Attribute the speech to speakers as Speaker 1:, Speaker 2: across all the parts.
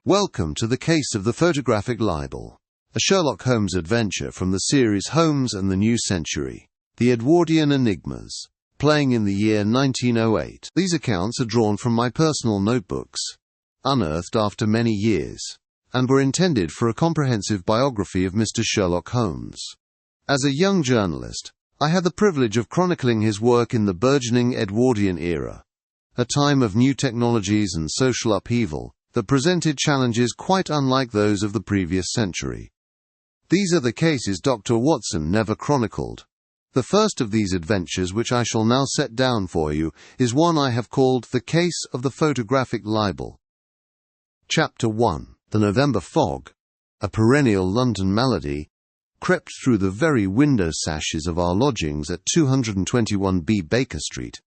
Speaker 1: Welcome to the case of the Photographic Libel, a Sherlock Holmes adventure from the series Holmes and the New Century, the Edwardian Enigmas, playing in the year 1908. These accounts are drawn from my personal notebooks, unearthed after many years, and were intended for a comprehensive biography of Mr. Sherlock Holmes. As a young journalist, I had the privilege of chronicling his work in the burgeoning Edwardian era, a time of new technologies and social upheaval that presented challenges quite unlike those of the previous century. These are the cases Dr. Watson never chronicled. The first of these adventures, which I shall now set down for you, is one I have called The Case of the Photographic Libel. Chapter 1. The November fog, a perennial London malady, crept through the very window sashes of our lodgings at 221B Baker Street,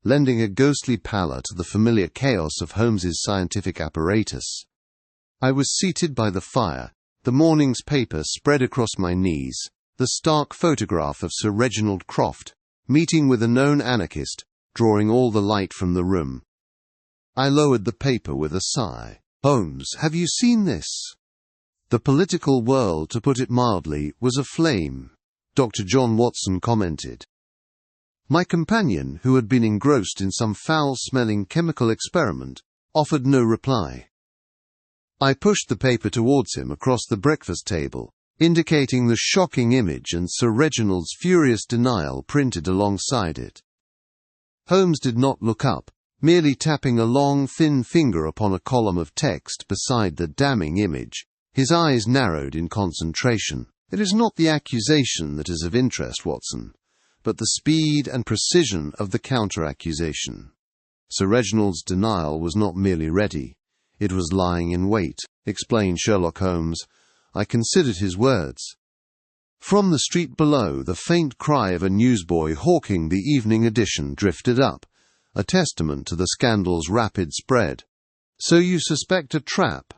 Speaker 1: lending a ghostly pallor to the familiar chaos of Holmes's scientific apparatus. I was seated by the fire, the morning's paper spread across my knees, the stark photograph of Sir Reginald Croft, meeting with a known anarchist, drawing all the light from the room. I lowered the paper with a sigh. "Holmes, have you seen this?" The political world, to put it mildly, was aflame, Dr. John Watson commented. My companion, who had been engrossed in some foul-smelling chemical experiment, offered no reply. I pushed the paper towards him across the breakfast table, indicating the shocking image and Sir Reginald's furious denial printed alongside it. Holmes did not look up, merely tapping a long, thin finger upon a column of text beside the damning image. His eyes narrowed in concentration. "It is not the accusation that is of interest, Watson, but the speed and precision of the counter-accusation." Sir Reginald's denial was not merely ready, it was lying in wait, explained Sherlock Holmes. I considered his words. From the street below, the faint cry of a newsboy hawking the evening edition drifted up, a testament to the scandal's rapid spread. "So you suspect a trap?"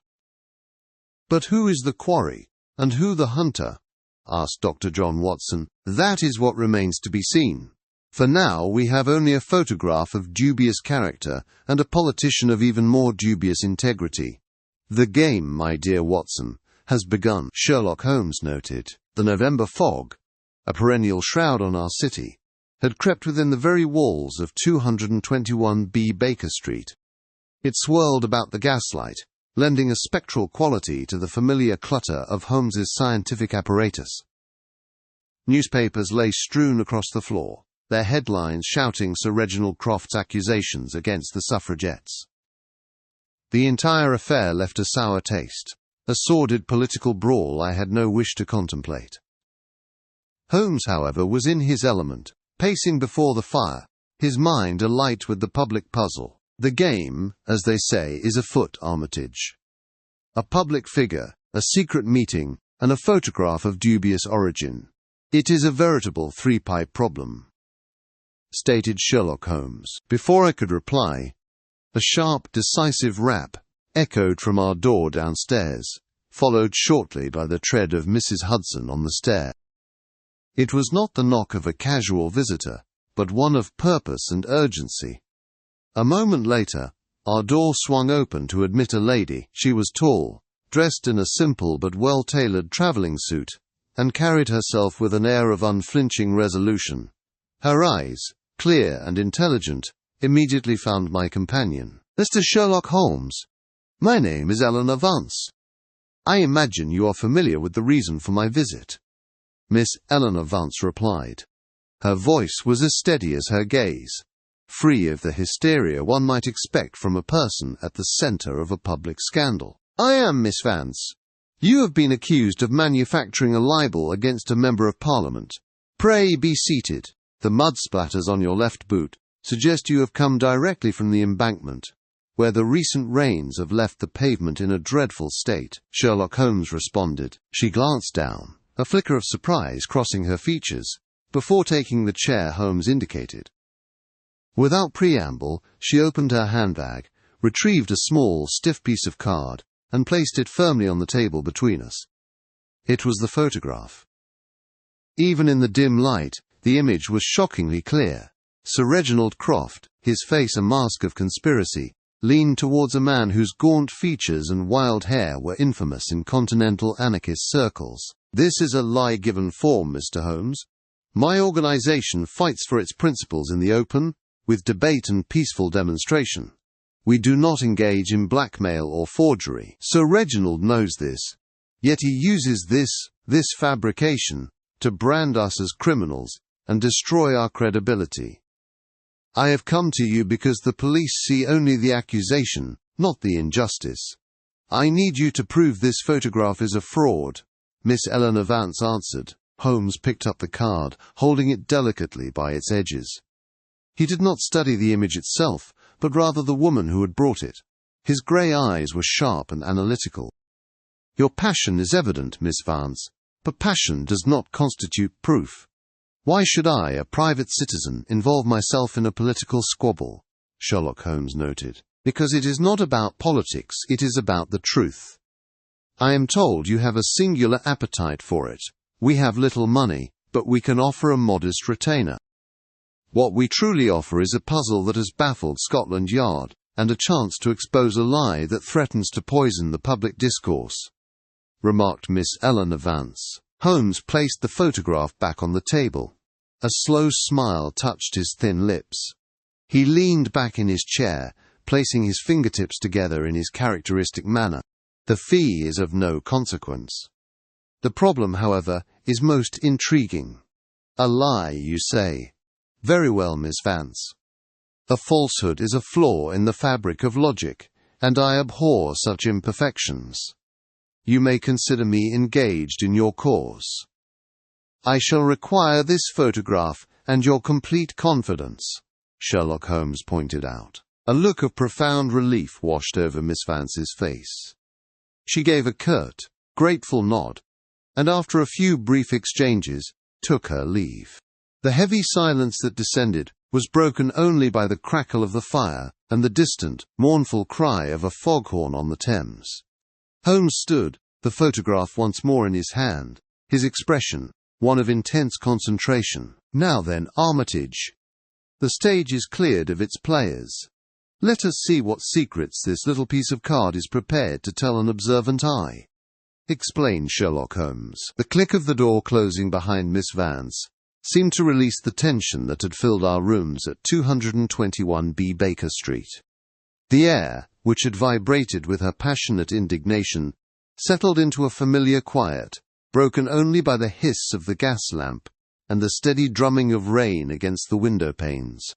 Speaker 1: "But who is the quarry, and who the hunter?" asked Dr. John Watson. "That is what remains to be seen. For now we have only a photograph of dubious character and a politician of even more dubious integrity. The game, my dear Watson, has begun," Sherlock Holmes noted. The November fog, a perennial shroud on our city, had crept within the very walls of 221B Baker Street. It swirled about the gaslight, lending a spectral quality to the familiar clutter of Holmes's scientific apparatus. Newspapers lay strewn across the floor, their headlines shouting Sir Reginald Croft's accusations against the suffragettes. The entire affair left a sour taste, a sordid political brawl I had no wish to contemplate. Holmes, however, was in his element, pacing before the fire, his mind alight with the public puzzle. The game, as they say, is afoot, Armitage. A public figure, a secret meeting, and a photograph of dubious origin. It is a veritable three-pipe problem, stated Sherlock Holmes. Before I could reply, a sharp, decisive rap echoed from our door downstairs, followed shortly by the tread of Mrs. Hudson on the stair. It was not the knock of a casual visitor, but one of purpose and urgency. A moment later, our door swung open to admit a lady. She was tall, dressed in a simple but well-tailored travelling suit, and carried herself with an air of unflinching resolution. Her eyes, clear and intelligent, immediately found my companion. "Mr. Sherlock Holmes, my name is Eleanor Vance. I imagine you are familiar with the reason for my visit." Miss Eleanor Vance replied. Her voice was as steady as her gaze, free of the hysteria one might expect from a person at the centre of a public scandal. "I am Miss Vance. You have been accused of manufacturing a libel against a member of Parliament. Pray be seated. The mud splatters on your left boot suggest you have come directly from the Embankment, where the recent rains have left the pavement in a dreadful state," Sherlock Holmes responded. She glanced down, a flicker of surprise crossing her features, before taking the chair Holmes indicated. Without preamble, she opened her handbag, retrieved a small, stiff piece of card, and placed it firmly on the table between us. It was the photograph. Even in the dim light, the image was shockingly clear. Sir Reginald Croft, his face a mask of conspiracy, leaned towards a man whose gaunt features and wild hair were infamous in continental anarchist circles. "This is a lie-given form, Mr. Holmes. My organization fights for its principles in the open, with debate and peaceful demonstration. We do not engage in blackmail or forgery. Sir Reginald knows this, yet he uses this fabrication to brand us as criminals and destroy our credibility. I have come to you because the police see only the accusation, not the injustice. I need you to prove this photograph is a fraud." Miss Eleanor Vance answered. Holmes picked up the card, holding it delicately by its edges. He did not study the image itself, but rather the woman who had brought it. His grey eyes were sharp and analytical. "Your passion is evident, Miss Vance, but passion does not constitute proof. Why should I, a private citizen, involve myself in a political squabble?" Sherlock Holmes noted. "Because it is not about politics, it is about the truth. I am told you have a singular appetite for it. We have little money, but we can offer a modest retainer. What we truly offer is a puzzle that has baffled Scotland Yard, and a chance to expose a lie that threatens to poison the public discourse," remarked Miss Eleanor Vance. Holmes placed the photograph back on the table. A slow smile touched his thin lips. He leaned back in his chair, placing his fingertips together in his characteristic manner. "The fee is of no consequence. The problem, however, is most intriguing. A lie, you say? Very well, Miss Vance. A falsehood is a flaw in the fabric of logic, and I abhor such imperfections. You may consider me engaged in your cause. I shall require this photograph and your complete confidence," Sherlock Holmes pointed out. A look of profound relief washed over Miss Vance's face. She gave a curt, grateful nod, and after a few brief exchanges, took her leave. The heavy silence that descended was broken only by the crackle of the fire and the distant, mournful cry of a foghorn on the Thames. Holmes stood, the photograph once more in his hand, his expression one of intense concentration. "Now then, Armitage. The stage is cleared of its players. Let us see what secrets this little piece of card is prepared to tell an observant eye," explained Sherlock Holmes. The click of the door closing behind Miss Vance seemed to release the tension that had filled our rooms at 221B Baker Street. The air, which had vibrated with her passionate indignation, settled into a familiar quiet, broken only by the hiss of the gas lamp and the steady drumming of rain against the window panes.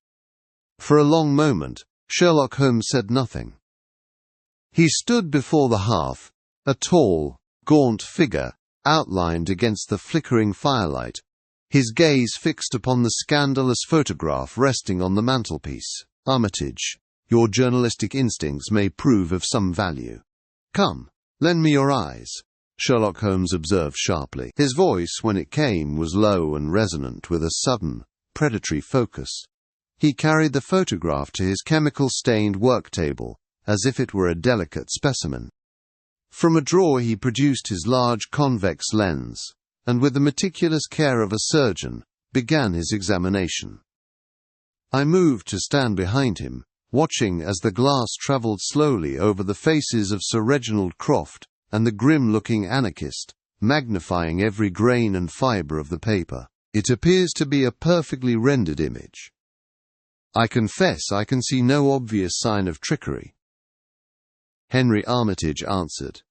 Speaker 1: For a long moment, Sherlock Holmes said nothing. He stood before the hearth, a tall, gaunt figure, outlined against the flickering firelight, his gaze fixed upon the scandalous photograph resting on the mantelpiece. "Armitage, your journalistic instincts may prove of some value. Come, lend me your eyes," Sherlock Holmes observed sharply. His voice, when it came, was low and resonant with a sudden, predatory focus. He carried the photograph to his chemical-stained work table, as if it were a delicate specimen. From a drawer he produced his large convex lens, and with the meticulous care of a surgeon, began his examination. I moved to stand behind him, watching as the glass travelled slowly over the faces of Sir Reginald Croft and the grim-looking anarchist, magnifying every grain and fibre of the paper. "It appears to be a perfectly rendered image. I confess I can see no obvious sign of trickery," Henry Armitage answered.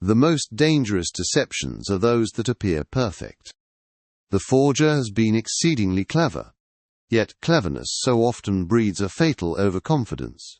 Speaker 1: "The most dangerous deceptions are those that appear perfect. The forger has been exceedingly clever, yet cleverness so often breeds a fatal overconfidence."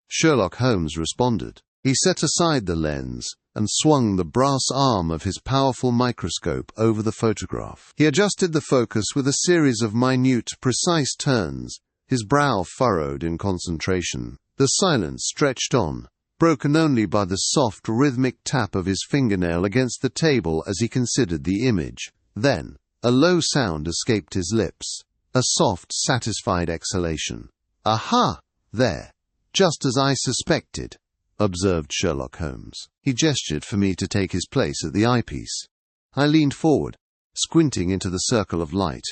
Speaker 1: Sherlock Holmes responded. He set aside the lens and swung the brass arm of his powerful microscope over the photograph. He adjusted the focus with a series of minute, precise turns, his brow furrowed in concentration. The silence stretched on, broken only by the soft, rhythmic tap of his fingernail against the table as he considered the image. Then, a low sound escaped his lips, a soft, satisfied exhalation. "Aha! There! Just as I suspected," observed Sherlock Holmes. He gestured for me to take his place at the eyepiece. I leaned forward, squinting into the circle of light.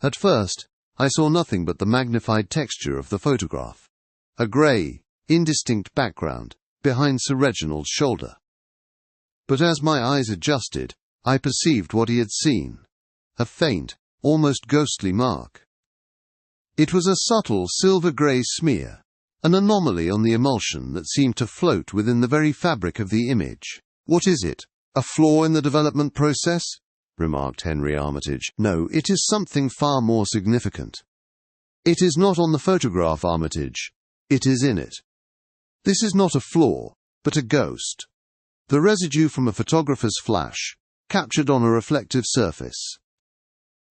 Speaker 1: At first, I saw nothing but the magnified texture of the photograph. a grey, indistinct background behind Sir Reginald's shoulder. But as my eyes adjusted, I perceived what he had seen: a faint, almost ghostly mark. It was a subtle silver-grey smear, an anomaly on the emulsion that seemed to float within the very fabric of the image. "What is it? A flaw in the development process?" remarked Henry Armitage. "No, it is something far more significant. It is not on the photograph, Armitage. It is in it. This is not a flaw, but a ghost. The residue from a photographer's flash, captured on a reflective surface.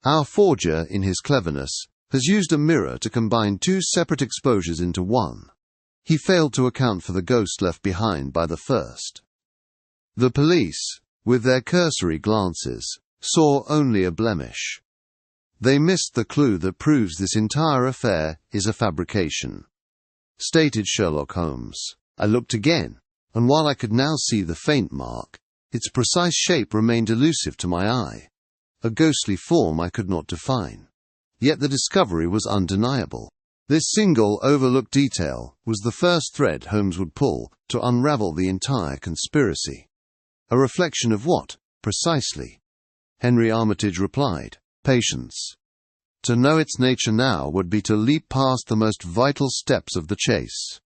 Speaker 1: Our forger, in his cleverness, has used a mirror to combine two separate exposures into one. He failed to account for the ghost left behind by the first. The police, with their cursory glances, saw only a blemish. They missed the clue that proves this entire affair is a fabrication," stated Sherlock Holmes. I looked again, and while I could now see the faint mark, its precise shape remained elusive to my eye. A ghostly form I could not define. Yet the discovery was undeniable. This single, overlooked detail was the first thread Holmes would pull to unravel the entire conspiracy. "A reflection of what, precisely?" Henry Armitage replied. "Patience. To know its nature now would be to leap past the most vital steps of the chase."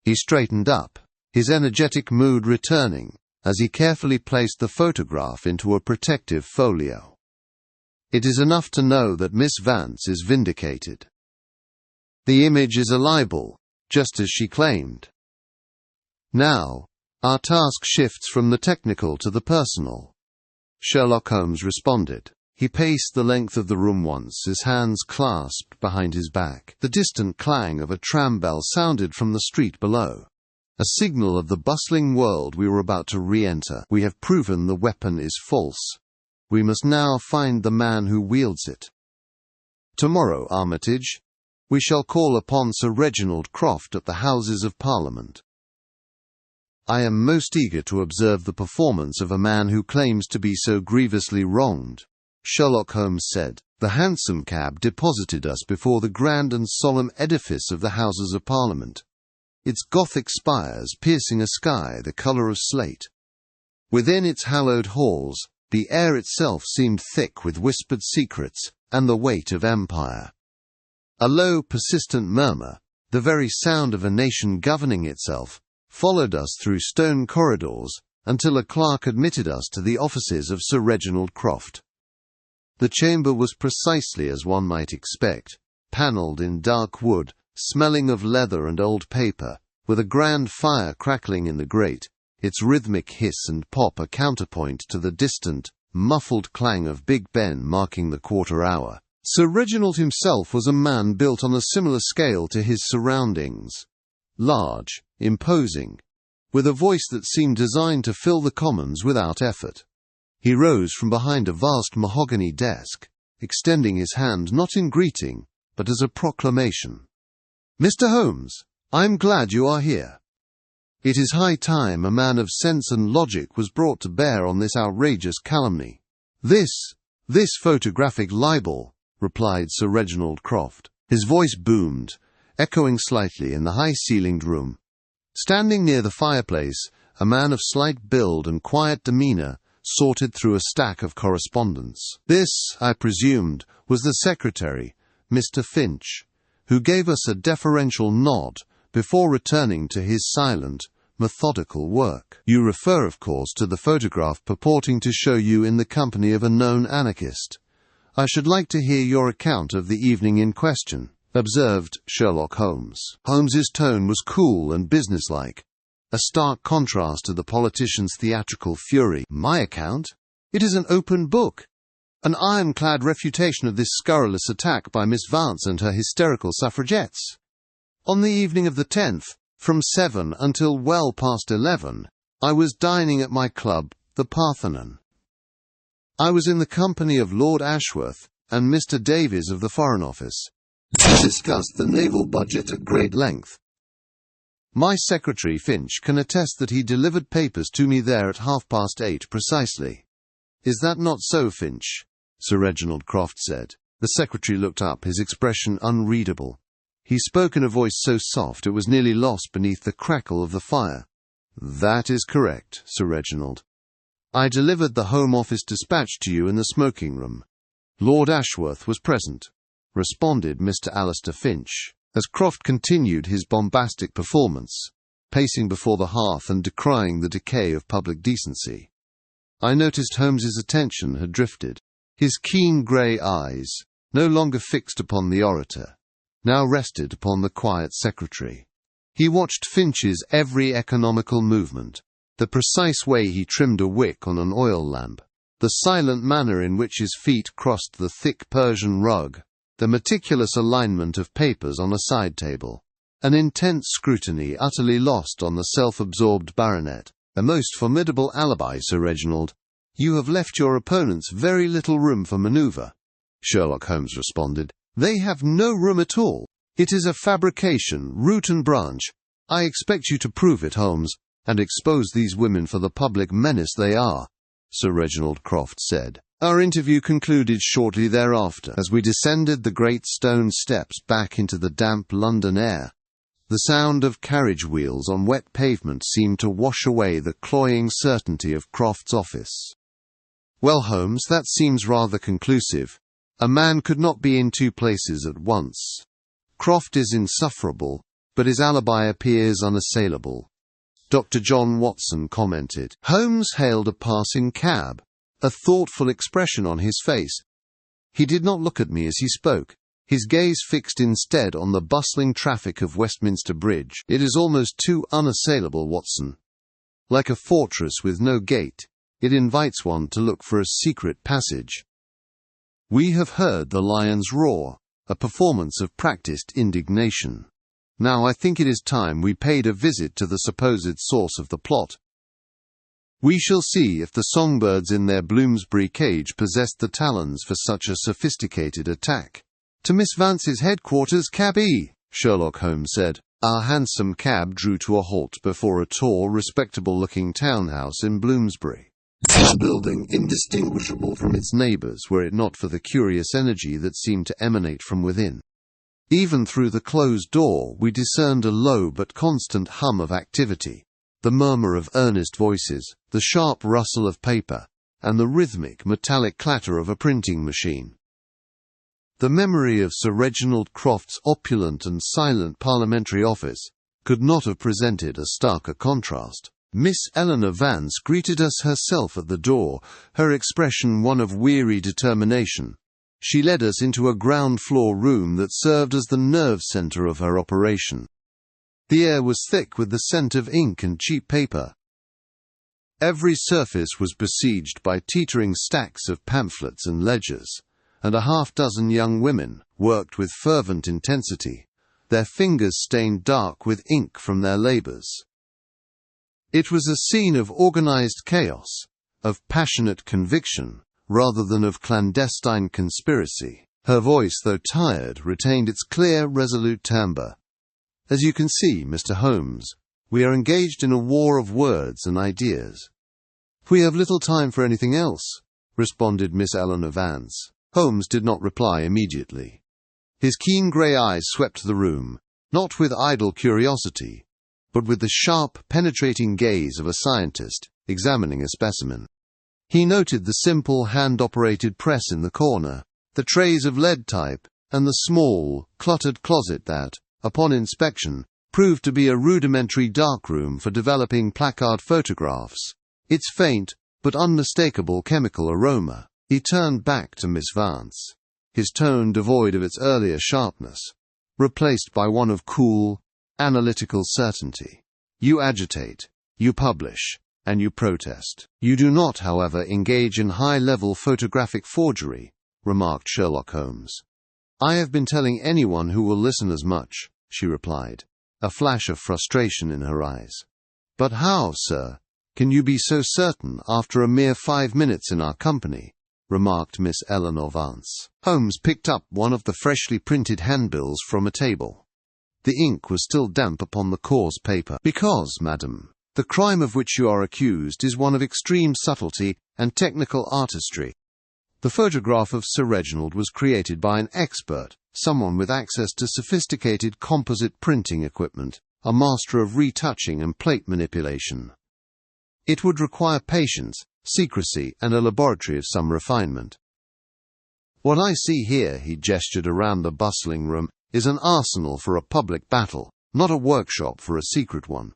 Speaker 1: He straightened up, his energetic mood returning, as he carefully placed the photograph into a protective folio. "It is enough to know that Miss Vance is vindicated. The image is a libel, just as she claimed. Now, our task shifts from the technical to the personal." Sherlock Holmes responded. He paced the length of the room once, his hands clasped behind his back. The distant clang of a tram bell sounded from the street below, a signal of the bustling world we were about to re-enter. "We have proven the weapon is false. We must now find the man who wields it. Tomorrow, Armitage, we shall call upon Sir Reginald Croft at the Houses of Parliament. I am most eager to observe the performance of a man who claims to be so grievously wronged," Sherlock Holmes said. The hansom cab deposited us before the grand and solemn edifice of the Houses of Parliament, its Gothic spires piercing a sky the colour of slate. Within its hallowed halls, the air itself seemed thick with whispered secrets and the weight of empire. A low, persistent murmur, the very sound of a nation governing itself, followed us through stone corridors until a clerk admitted us to the offices of Sir Reginald Croft. The chamber was precisely as one might expect, panelled in dark wood, smelling of leather and old paper, with a grand fire crackling in the grate, its rhythmic hiss and pop a counterpoint to the distant, muffled clang of Big Ben marking the quarter hour. Sir Reginald himself was a man built on a similar scale to his surroundings. Large, imposing, with a voice that seemed designed to fill the Commons without effort. He rose from behind a vast mahogany desk, extending his hand not in greeting, but as a proclamation. "Mr. Holmes, I am glad you are here. It is high time a man of sense and logic was brought to bear on this outrageous calumny." This photographic libel," replied Sir Reginald Croft. His voice boomed, echoing slightly in the high-ceilinged room. Standing near the fireplace, a man of slight build and quiet demeanour sorted through a stack of correspondence. This, I presumed, was the secretary, Mr. Finch, who gave us a deferential nod before returning to his silent, methodical work. "You refer, of course, to the photograph purporting to show you in the company of a known anarchist. I should like to hear your account of the evening in question," observed Sherlock Holmes. Holmes's tone was cool and businesslike, a stark contrast to the politician's theatrical fury. "My account? It is an open book, an ironclad refutation of this scurrilous attack by Miss Vance and her hysterical suffragettes. On the evening of the 10th, from 7 until well past 11, I was dining at my club, the Parthenon. I was in the company of Lord Ashworth and Mr. Davies of the Foreign Office. We discussed the naval budget at great length. My secretary, Finch, can attest that he delivered papers to me there at 8:30 precisely." "Is that not so, Finch?" Sir Reginald Croft said. The secretary looked up, his expression unreadable. He spoke in a voice so soft it was nearly lost beneath the crackle of the fire. "That is correct, Sir Reginald. I delivered the Home Office dispatch to you in the smoking room. Lord Ashworth was present," responded Mr. Alistair Finch, as Croft continued his bombastic performance, pacing before the hearth and decrying the decay of public decency. I noticed Holmes's attention had drifted. His keen grey eyes, no longer fixed upon the orator, now rested upon the quiet secretary. He watched Finch's every economical movement, the precise way he trimmed a wick on an oil lamp, the silent manner in which his feet crossed the thick Persian rug, the meticulous alignment of papers on a side table, an intense scrutiny utterly lost on the self-absorbed baronet. "A most formidable alibi, Sir Reginald. You have left your opponents very little room for manoeuvre," Sherlock Holmes responded. "They have no room at all. It is a fabrication, root and branch. I expect you to prove it, Holmes, and expose these women for the public menace they are," Sir Reginald Croft said. Our interview concluded shortly thereafter, as we descended the great stone steps back into the damp London air. The sound of carriage wheels on wet pavement seemed to wash away the cloying certainty of Croft's office. "Well, Holmes, that seems rather conclusive. A man could not be in two places at once. Croft is insufferable, but his alibi appears unassailable," Dr. John Watson commented. Holmes hailed a passing cab, a thoughtful expression on his face. He did not look at me as he spoke, his gaze fixed instead on the bustling traffic of Westminster Bridge. "It is almost too unassailable, Watson. Like a fortress with no gate, it invites one to look for a secret passage. We have heard the lion's roar, a performance of practiced indignation. Now I think it is time we paid a visit to the supposed source of the plot. We shall see if the songbirds in their Bloomsbury cage possessed the talons for such a sophisticated attack." "To Miss Vance's headquarters, cabby," Sherlock Holmes said. Our hansom cab drew to a halt before a tall, respectable-looking townhouse in Bloomsbury, a building indistinguishable from its neighbours were it not for the curious energy that seemed to emanate from within. Even through the closed door we discerned a low but constant hum of activity, the murmur of earnest voices, the sharp rustle of paper, and the rhythmic, metallic clatter of a printing machine. The memory of Sir Reginald Croft's opulent and silent parliamentary office could not have presented a starker contrast. Miss Eleanor Vance greeted us herself at the door, her expression one of weary determination. She led us into a ground-floor room that served as the nerve centre of her operation. The air was thick with the scent of ink and cheap paper. Every surface was besieged by teetering stacks of pamphlets and ledgers, and a half-dozen young women worked with fervent intensity, their fingers stained dark with ink from their labours. It was a scene of organised chaos, of passionate conviction, rather than of clandestine conspiracy. Her voice, though tired, retained its clear, resolute timbre. "As you can see, Mr. Holmes, we are engaged in a war of words and ideas." "We have little time for anything else," responded Miss Eleanor Vance. Holmes did not reply immediately. His keen grey eyes swept the room, not with idle curiosity, but with the sharp, penetrating gaze of a scientist examining a specimen. He noted the simple hand-operated press in the corner, the trays of lead type, and the small, cluttered closet that, upon inspection, proved to be a rudimentary darkroom for developing placard photographs, its faint but unmistakable chemical aroma. He turned back to Miss Vance, his tone devoid of its earlier sharpness, replaced by one of cool, analytical certainty. "You agitate, you publish, and you protest. You do not, however, engage in high-level photographic forgery," remarked Sherlock Holmes. "I have been telling anyone who will listen as much," she replied, a flash of frustration in her eyes. "But how, sir, can you be so certain after a mere 5 minutes in our company?" remarked Miss Eleanor Vance. Holmes picked up one of the freshly printed handbills from a table. The ink was still damp upon the coarse paper. "Because, madam, the crime of which you are accused is one of extreme subtlety and technical artistry. The photograph of Sir Reginald was created by an expert, someone with access to sophisticated composite printing equipment, a master of retouching and plate manipulation. It would require patience, secrecy, and a laboratory of some refinement. What I see here," he gestured around the bustling room, "is an arsenal for a public battle, not a workshop for a secret one.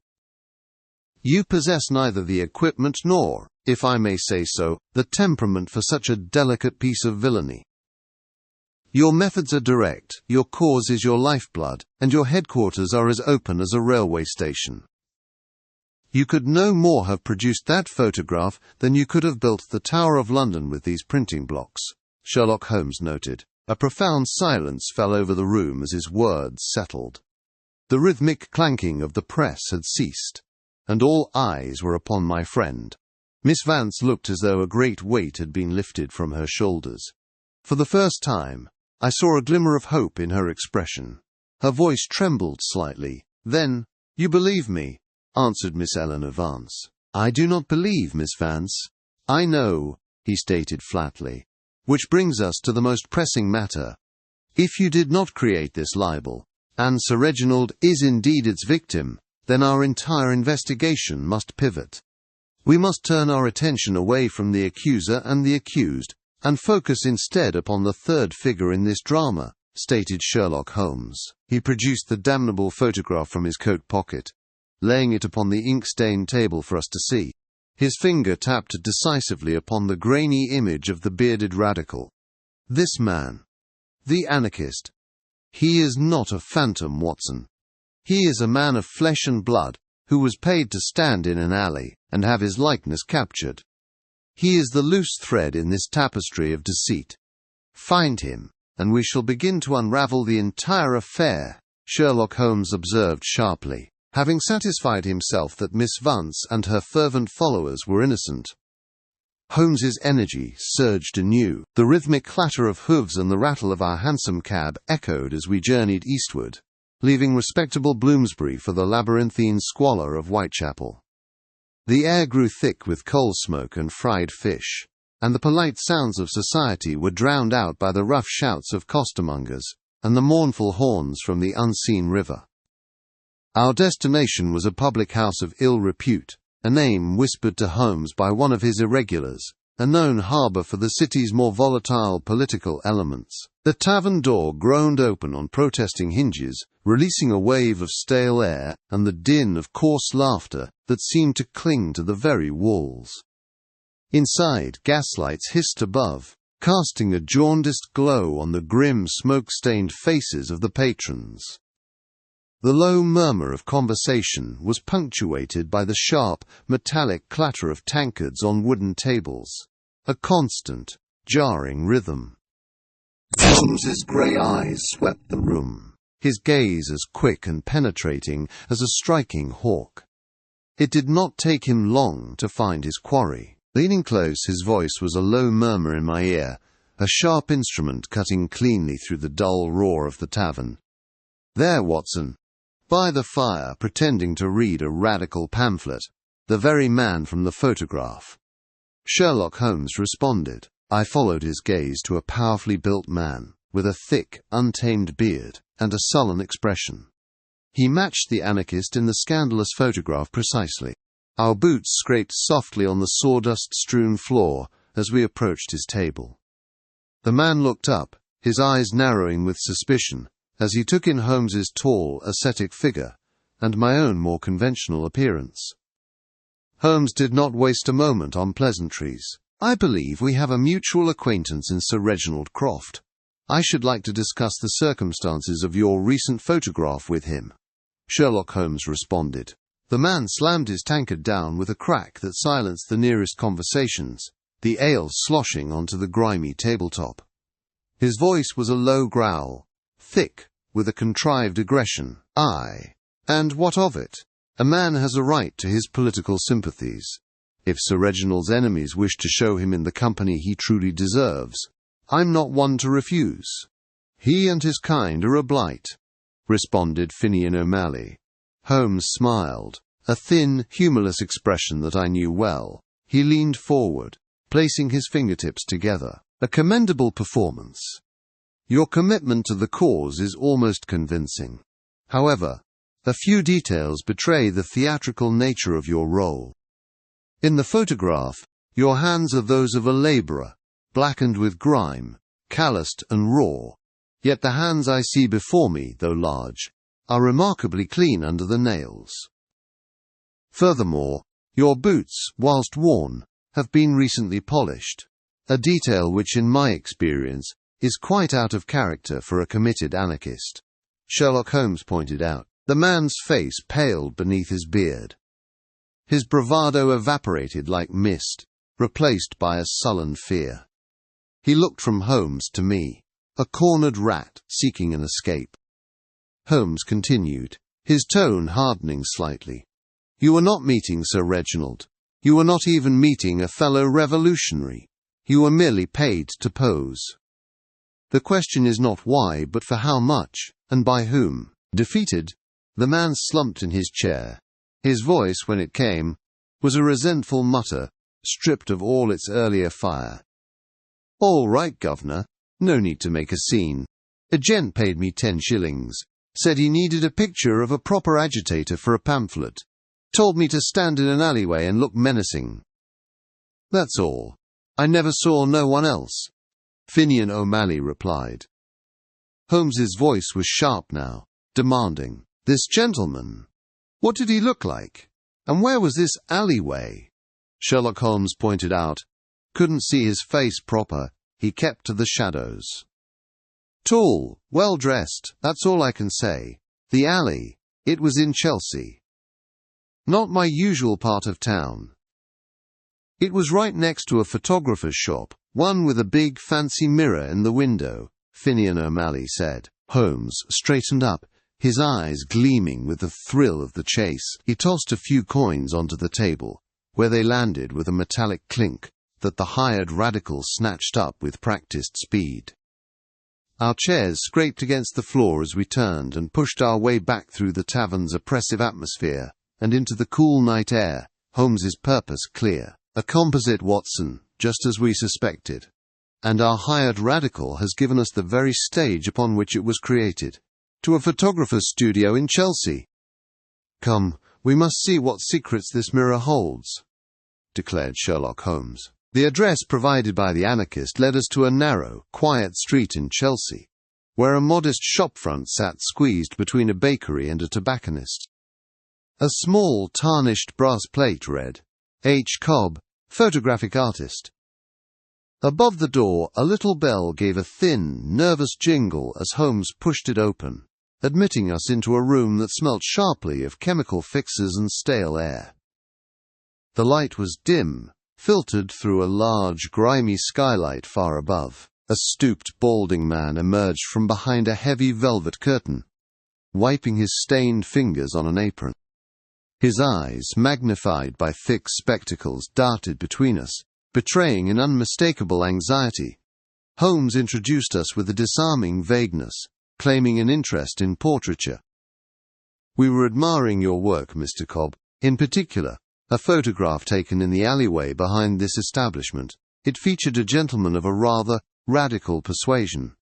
Speaker 1: You possess neither the equipment nor, if I may say so, the temperament for such a delicate piece of villainy. Your methods are direct, your cause is your lifeblood, and your headquarters are as open as a railway station. You could no more have produced that photograph than you could have built the Tower of London with these printing blocks," Sherlock Holmes noted. A profound silence fell over the room as his words settled. The rhythmic clanking of the press had ceased, and all eyes were upon my friend. Miss Vance looked as though a great weight had been lifted from her shoulders. For the first time, I saw a glimmer of hope in her expression. Her voice trembled slightly. "Then, you believe me?" answered Miss Eleanor Vance. "I do not believe, Miss Vance." "I know," he stated flatly. "Which brings us to the most pressing matter. If you did not create this libel, and Sir Reginald is indeed its victim, then our entire investigation must pivot. We must turn our attention away from the accuser and the accused, and focus instead upon the third figure in this drama," stated Sherlock Holmes. He produced the damnable photograph from his coat pocket, laying it upon the ink-stained table for us to see. His finger tapped decisively upon the grainy image of the bearded radical. "This man, the anarchist, he is not a phantom, Watson. He is a man of flesh and blood, who was paid to stand in an alley and have his likeness captured. He is the loose thread in this tapestry of deceit. Find him, and we shall begin to unravel the entire affair," Sherlock Holmes observed sharply, having satisfied himself that Miss Vance and her fervent followers were innocent. Holmes's energy surged anew. The rhythmic clatter of hooves and the rattle of our hansom cab echoed as we journeyed eastward, leaving respectable Bloomsbury for the labyrinthine squalor of Whitechapel. The air grew thick with coal smoke and fried fish, and the polite sounds of society were drowned out by the rough shouts of costermongers and the mournful horns from the unseen river. Our destination was a public house of ill repute, a name whispered to Holmes by one of his irregulars, a known harbour for the city's more volatile political elements. The tavern door groaned open on protesting hinges, releasing a wave of stale air and the din of coarse laughter that seemed to cling to the very walls. Inside, gaslights hissed above, casting a jaundiced glow on the grim, smoke-stained faces of the patrons. The low murmur of conversation was punctuated by the sharp, metallic clatter of tankards on wooden tables, a constant, jarring rhythm. Holmes's grey eyes swept the room, his gaze as quick and penetrating as a striking hawk. It did not take him long to find his quarry. Leaning close, his voice was a low murmur in my ear, a sharp instrument cutting cleanly through the dull roar of the tavern. "There, Watson, by the fire, pretending to read a radical pamphlet, the very man from the photograph." Sherlock Holmes responded. I followed his gaze to a powerfully built man, with a thick, untamed beard, and a sullen expression. He matched the anarchist in the scandalous photograph precisely. Our boots scraped softly on the sawdust-strewn floor as we approached his table. The man looked up, his eyes narrowing with suspicion, as he took in Holmes's tall, ascetic figure, and my own more conventional appearance. Holmes did not waste a moment on pleasantries. "I believe we have a mutual acquaintance in Sir Reginald Croft. I should like to discuss the circumstances of your recent photograph with him," Sherlock Holmes responded. The man slammed his tankard down with a crack that silenced the nearest conversations, the ale sloshing onto the grimy tabletop. His voice was a low growl, thick, with a contrived aggression. "Aye. And what of it? A man has a right to his political sympathies. If Sir Reginald's enemies wish to show him in the company he truly deserves, I'm not one to refuse. He and his kind are a blight," responded Finian O'Malley. Holmes smiled, a thin, humourless expression that I knew well. He leaned forward, placing his fingertips together. A commendable performance. Your commitment to the cause is almost convincing. However, a few details betray the theatrical nature of your role. In the photograph, your hands are those of a labourer, blackened with grime, calloused and raw, yet the hands I see before me, though large, are remarkably clean under the nails. Furthermore, your boots, whilst worn, have been recently polished, a detail which in my experience is quite out of character for a committed anarchist. Sherlock Holmes pointed out. The man's face paled beneath his beard. His bravado evaporated like mist, replaced by a sullen fear. He looked from Holmes to me, a cornered rat seeking an escape. Holmes continued, his tone hardening slightly. You were not meeting Sir Reginald. You were not even meeting a fellow revolutionary. You were merely paid to pose. The question is not why, but for how much, and by whom. Defeated, the man slumped in his chair. His voice, when it came, was a resentful mutter, stripped of all its earlier fire. All right, governor. No need to make a scene. A gent paid me 10 shillings. Said he needed a picture of a proper agitator for a pamphlet. Told me to stand in an alleyway and look menacing. That's all. I never saw no one else. Finian O'Malley replied. Holmes's voice was sharp now, demanding. This gentleman. What did he look like? And where was this alleyway? Sherlock Holmes pointed out. Couldn't see his face proper. He kept to the shadows. Tall, well-dressed, that's all I can say. The alley, it was in Chelsea. Not my usual part of town. It was right next to a photographer's shop, one with a big fancy mirror in the window, Finian O'Malley said. Holmes straightened up, his eyes gleaming with the thrill of the chase. He tossed a few coins onto the table, where they landed with a metallic clink that the hired radical snatched up with practiced speed. Our chairs scraped against the floor as we turned and pushed our way back through the tavern's oppressive atmosphere and into the cool night air, Holmes's purpose clear. A composite, Watson, just as we suspected. And our hired radical has given us the very stage upon which it was created. To a photographer's studio in Chelsea. Come, we must see what secrets this mirror holds, declared Sherlock Holmes. The address provided by the anarchist led us to a narrow, quiet street in Chelsea, where a modest shopfront sat squeezed between a bakery and a tobacconist. A small, tarnished brass plate read, H. Cobb, photographic artist. Above the door, a little bell gave a thin, nervous jingle as Holmes pushed it open, admitting us into a room that smelt sharply of chemical fixes and stale air. The light was dim, filtered through a large, grimy skylight far above. A stooped, balding man emerged from behind a heavy velvet curtain, wiping his stained fingers on an apron. His eyes, magnified by thick spectacles, darted between us, betraying an unmistakable anxiety. Holmes introduced us with a disarming vagueness, claiming an interest in portraiture. We were admiring your work, Mr. Cobb, in particular, a photograph taken in the alleyway behind this establishment. It featured a gentleman of a rather radical persuasion.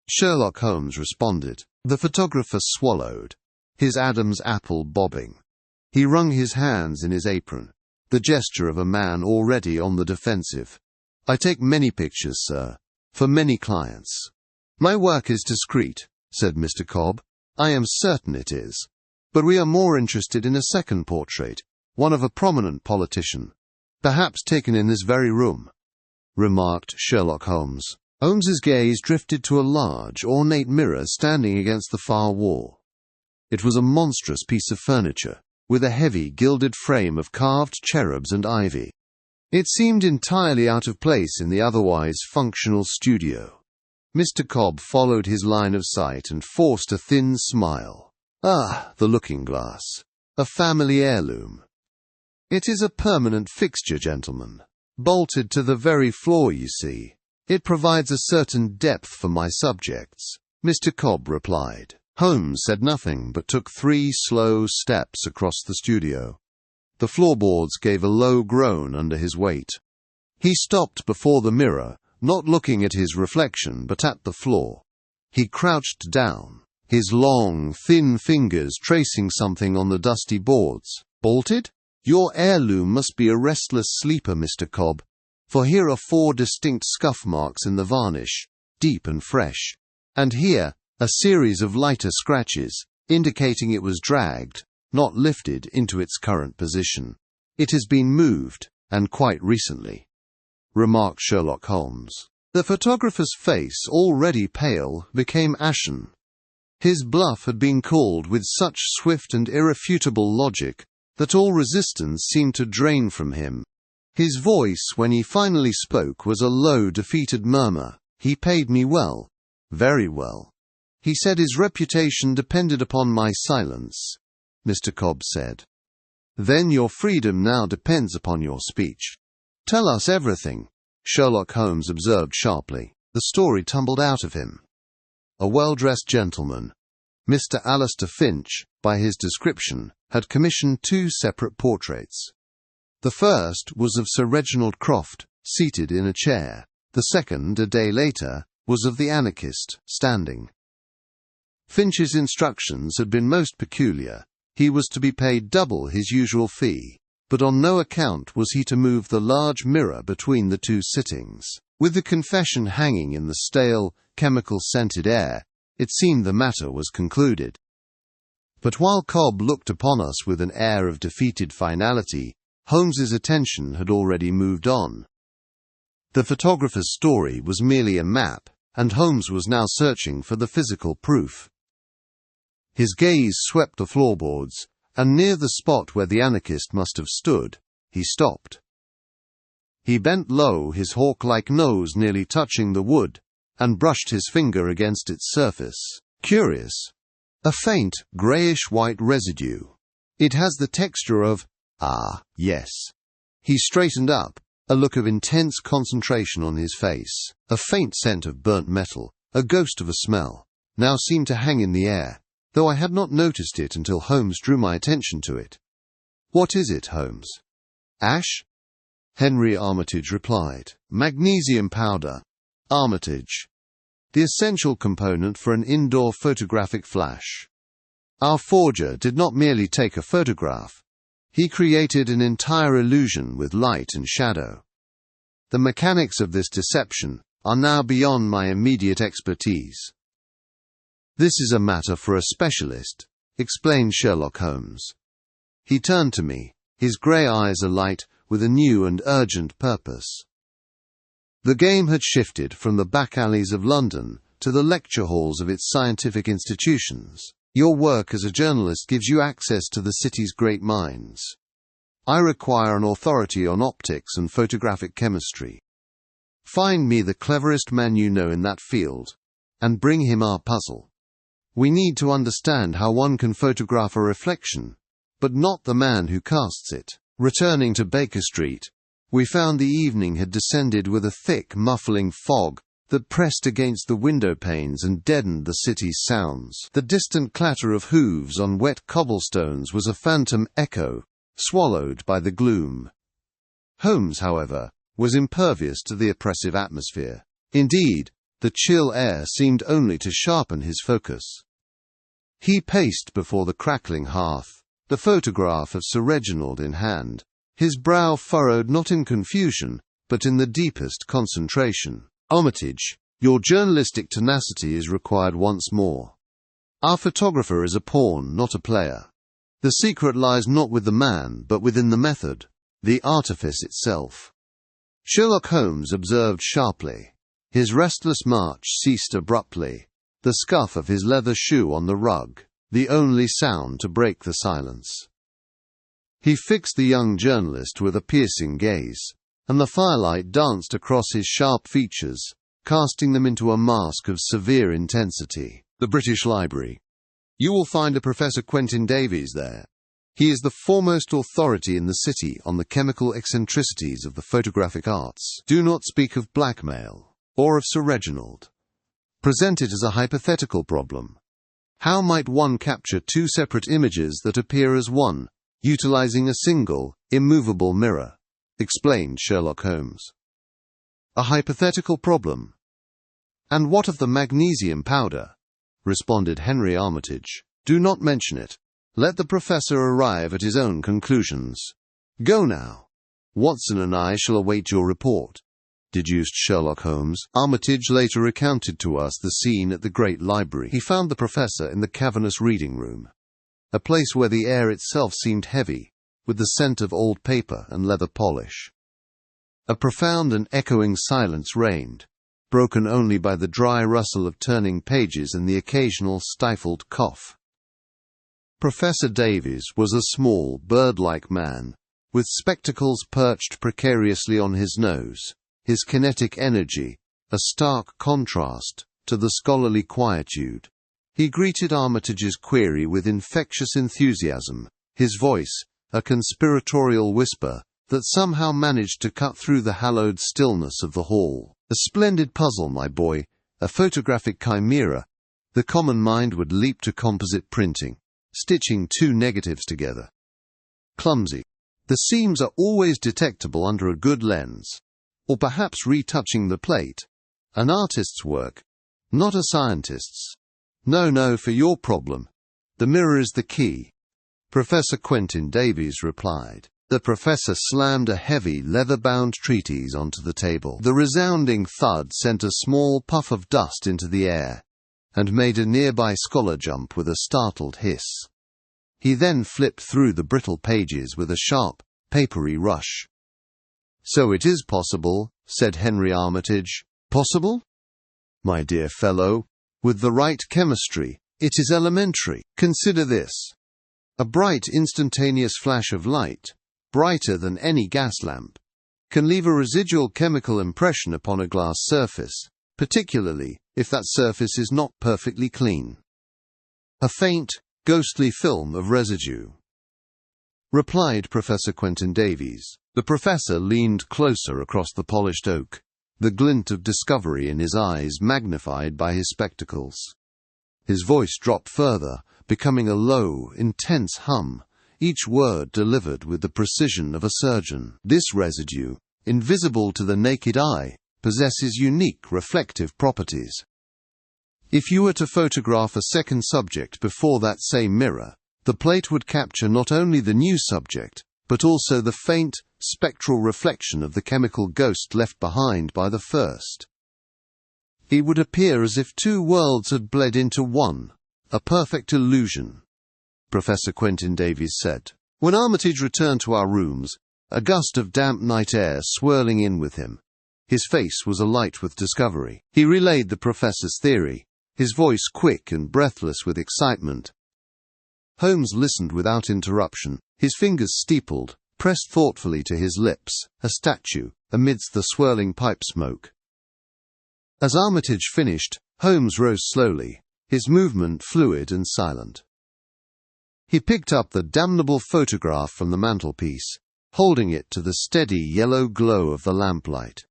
Speaker 1: Sherlock Holmes responded. The photographer swallowed, his Adam's apple bobbing. He wrung his hands in his apron, the gesture of a man already on the defensive. I take many pictures, sir, for many clients. My work is discreet, said Mr. Cobb. I am certain it is. But we are more interested in a second portrait, one of a prominent politician, perhaps taken in this very room, remarked Sherlock Holmes. Holmes's gaze drifted to a large, ornate mirror standing against the far wall. It was a monstrous piece of furniture, with a heavy, gilded frame of carved cherubs and ivy. It seemed entirely out of place in the otherwise functional studio. Mr. Cobb followed his line of sight and forced a thin smile. Ah, the looking-glass. A family heirloom. It is a permanent fixture, gentlemen. Bolted to the very floor, you see. It provides a certain depth for my subjects, Mr. Cobb replied. Holmes said nothing but took 3 slow steps across the studio. The floorboards gave a low groan under his weight. He stopped before the mirror, not looking at his reflection but at the floor. He crouched down, his long, thin fingers tracing something on the dusty boards. "Bolted? Your heirloom must be a restless sleeper, Mr. Cobb, for here are 4 distinct scuff marks in the varnish, deep and fresh, and here a series of lighter scratches, indicating it was dragged, not lifted, into its current position. It has been moved, and quite recently," remarked Sherlock Holmes. The photographer's face, already pale, became ashen. His bluff had been called with such swift and irrefutable logic that all resistance seemed to drain from him. His voice, when he finally spoke, was a low, defeated murmur. "He paid me well, very well. He said his reputation depended upon my silence," Mr. Cobb said. "Then your freedom now depends upon your speech. Tell us everything," Sherlock Holmes observed sharply. The story tumbled out of him. A well-dressed gentleman, Mr. Alistair Finch, by his description, had commissioned 2 separate portraits. The first was of Sir Reginald Croft, seated in a chair. The second, a day later, was of the anarchist, standing. Finch's instructions had been most peculiar. He was to be paid double his usual fee, but on no account was he to move the large mirror between the 2 sittings. With the confession hanging in the stale, chemical-scented air, it seemed the matter was concluded. But while Cobb looked upon us with an air of defeated finality, Holmes's attention had already moved on. The photographer's story was merely a map, and Holmes was now searching for the physical proof. His gaze swept the floorboards, and near the spot where the anarchist must have stood, he stopped. He bent low, his hawk-like nose nearly touching the wood, and brushed his finger against its surface. "Curious. A faint, greyish-white residue. It has the texture of— ah, yes." He straightened up, a look of intense concentration on his face. A faint scent of burnt metal, a ghost of a smell, now seemed to hang in the air, though I had not noticed it until Holmes drew my attention to it. "What is it, Holmes?" "Ash?" Henry Armitage replied. "Magnesium powder. Armitage. The essential component for an indoor photographic flash. Our forger did not merely take a photograph. He created an entire illusion with light and shadow. The mechanics of this deception are now beyond my immediate expertise." "This is a matter for a specialist," explained Sherlock Holmes. He turned to me, his grey eyes alight with a new and urgent purpose. The game had shifted from the back alleys of London to the lecture halls of its scientific institutions. Your work as a journalist gives you access to the city's great minds. I require an authority on optics and photographic chemistry. Find me the cleverest man you know in that field, and bring him our puzzle. We need to understand how one can photograph a reflection, but not the man who casts it." Returning to Baker Street, we found the evening had descended with a thick, muffling fog that pressed against the window panes and deadened the city's sounds. The distant clatter of hooves on wet cobblestones was a phantom echo, swallowed by the gloom. Holmes, however, was impervious to the oppressive atmosphere. Indeed, the chill air seemed only to sharpen his focus. He paced before the crackling hearth, the photograph of Sir Reginald in hand, his brow furrowed not in confusion, but in the deepest concentration. "Armitage, your journalistic tenacity is required once more. Our photographer is a pawn, not a player. The secret lies not with the man, but within the method, the artifice itself." Sherlock Holmes observed sharply. His restless march ceased abruptly, the scuff of his leather shoe on the rug, the only sound to break the silence. He fixed the young journalist with a piercing gaze, and the firelight danced across his sharp features, casting them into a mask of severe intensity. "The British Library. You will find a Professor Quentin Davies there. He is the foremost authority in the city on the chemical eccentricities of the photographic arts. Do not speak of blackmail, or of Sir Reginald. Present it as a hypothetical problem. How might one capture 2 separate images that appear as one, utilizing a single, immovable mirror?" explained Sherlock Holmes. A hypothetical problem. "And what of the magnesium powder?" responded Henry Armitage. "Do not mention it. Let the professor arrive at his own conclusions. Go now. Watson and I shall await your report," deduced Sherlock Holmes. Armitage later recounted to us the scene at the great library. He found the professor in the cavernous reading room, a place where the air itself seemed heavy, with the scent of old paper and leather polish. A profound and echoing silence reigned, broken only by the dry rustle of turning pages and the occasional stifled cough. Professor Davies was a small, bird-like man, with spectacles perched precariously on his nose, his kinetic energy a stark contrast to the scholarly quietude. He greeted Armitage's query with infectious enthusiasm, his voice a conspiratorial whisper that somehow managed to cut through the hallowed stillness of the hall. "A splendid puzzle, my boy, a photographic chimera. The common mind would leap to composite printing, stitching two negatives together. Clumsy. The seams are always detectable under a good lens. Or perhaps retouching the plate. An artist's work, not a scientist's. No, for your problem, the mirror is the key," Professor Quentin Davies replied. The professor slammed a heavy, leather-bound treatise onto the table. The resounding thud sent a small puff of dust into the air, and made a nearby scholar jump with a startled hiss. He then flipped through the brittle pages with a sharp, papery rush. "So it is possible," said Henry Armitage. "Possible? My dear fellow, with the right chemistry, it is elementary. Consider this. A bright instantaneous flash of light, brighter than any gas lamp, can leave a residual chemical impression upon a glass surface, particularly if that surface is not perfectly clean. A faint, ghostly film of residue," replied Professor Quentin Davies. The professor leaned closer across the polished oak, the glint of discovery in his eyes magnified by his spectacles. His voice dropped further, becoming a low, intense hum, each word delivered with the precision of a surgeon. "This residue, invisible to the naked eye, possesses unique reflective properties. If you were to photograph a second subject before that same mirror, the plate would capture not only the new subject, but also the faint, spectral reflection of the chemical ghost left behind by the first. It would appear as if two worlds had bled into one, a perfect illusion," Professor Quentin Davies said. When Armitage returned to our rooms, a gust of damp night air swirling in with him, his face was alight with discovery. He relayed the professor's theory, his voice quick and breathless with excitement. Holmes listened without interruption, his fingers steepled, pressed thoughtfully to his lips, a statue, amidst the swirling pipe smoke. As Armitage finished, Holmes rose slowly, his movement fluid and silent. He picked up the damnable photograph from the mantelpiece, holding it to the steady yellow glow of the lamplight.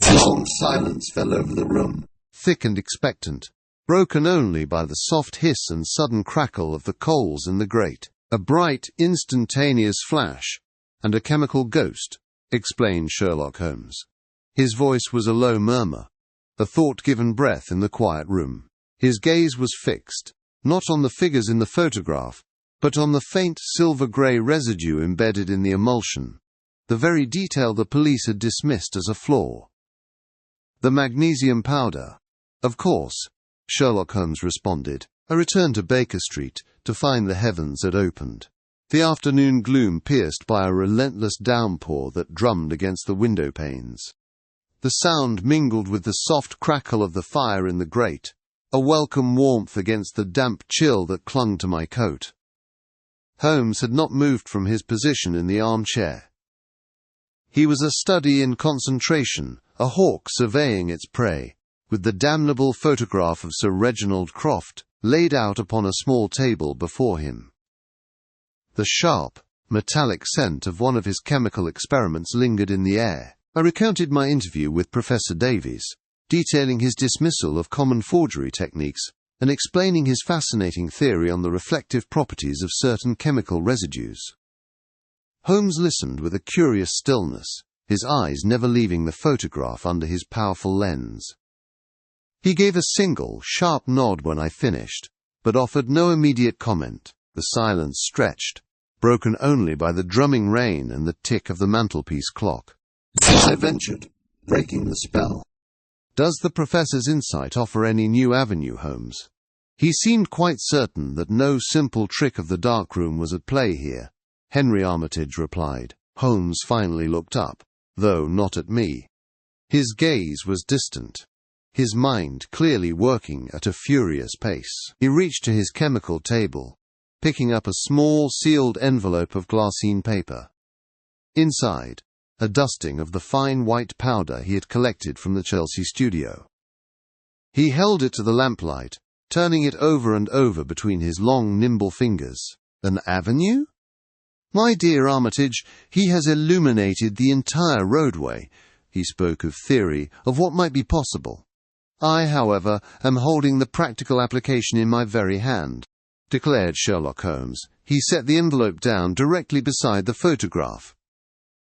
Speaker 1: A long silence fell over the room, thick and expectant, broken only by the soft hiss and sudden crackle of the coals in the grate. "A bright, instantaneous flash, and a chemical ghost," explained Sherlock Holmes. His voice was a low murmur, a thought-given breath in the quiet room. His gaze was fixed, not on the figures in the photograph, but on the faint silver-grey residue embedded in the emulsion, the very detail the police had dismissed as a flaw. "The magnesium powder, of course," Sherlock Holmes responded. I returned to Baker Street to find the heavens had opened, the afternoon gloom pierced by a relentless downpour that drummed against the window panes. The sound mingled with the soft crackle of the fire in the grate, a welcome warmth against the damp chill that clung to my coat. Holmes had not moved from his position in the armchair. He was a study in concentration, a hawk surveying its prey, with the damnable photograph of Sir Reginald Croft laid out upon a small table before him. The sharp, metallic scent of one of his chemical experiments lingered in the air. I recounted my interview with Professor Davies, detailing his dismissal of common forgery techniques and explaining his fascinating theory on the reflective properties of certain chemical residues. Holmes listened with a curious stillness, his eyes never leaving the photograph under his powerful lens. He gave a single, sharp nod when I finished, but offered no immediate comment. The silence stretched, broken only by the drumming rain and the tick of the mantelpiece clock. I ventured, breaking the spell. "Does the professor's insight offer any new avenue, Holmes?" He seemed quite certain that no simple trick of the darkroom was at play here. Henry Armitage replied. Holmes finally looked up, though not at me. His gaze was distant, his mind clearly working at a furious pace. He reached to his chemical table, picking up a small sealed envelope of glassine paper. Inside, a dusting of the fine white powder he had collected from the Chelsea studio. He held it to the lamplight, turning it over and over between his long, nimble fingers. "An avenue? My dear Armitage, he has illuminated the entire roadway." He spoke of theory, of what might be possible. "I, however, am holding the practical application in my very hand," declared Sherlock Holmes. He set the envelope down directly beside the photograph.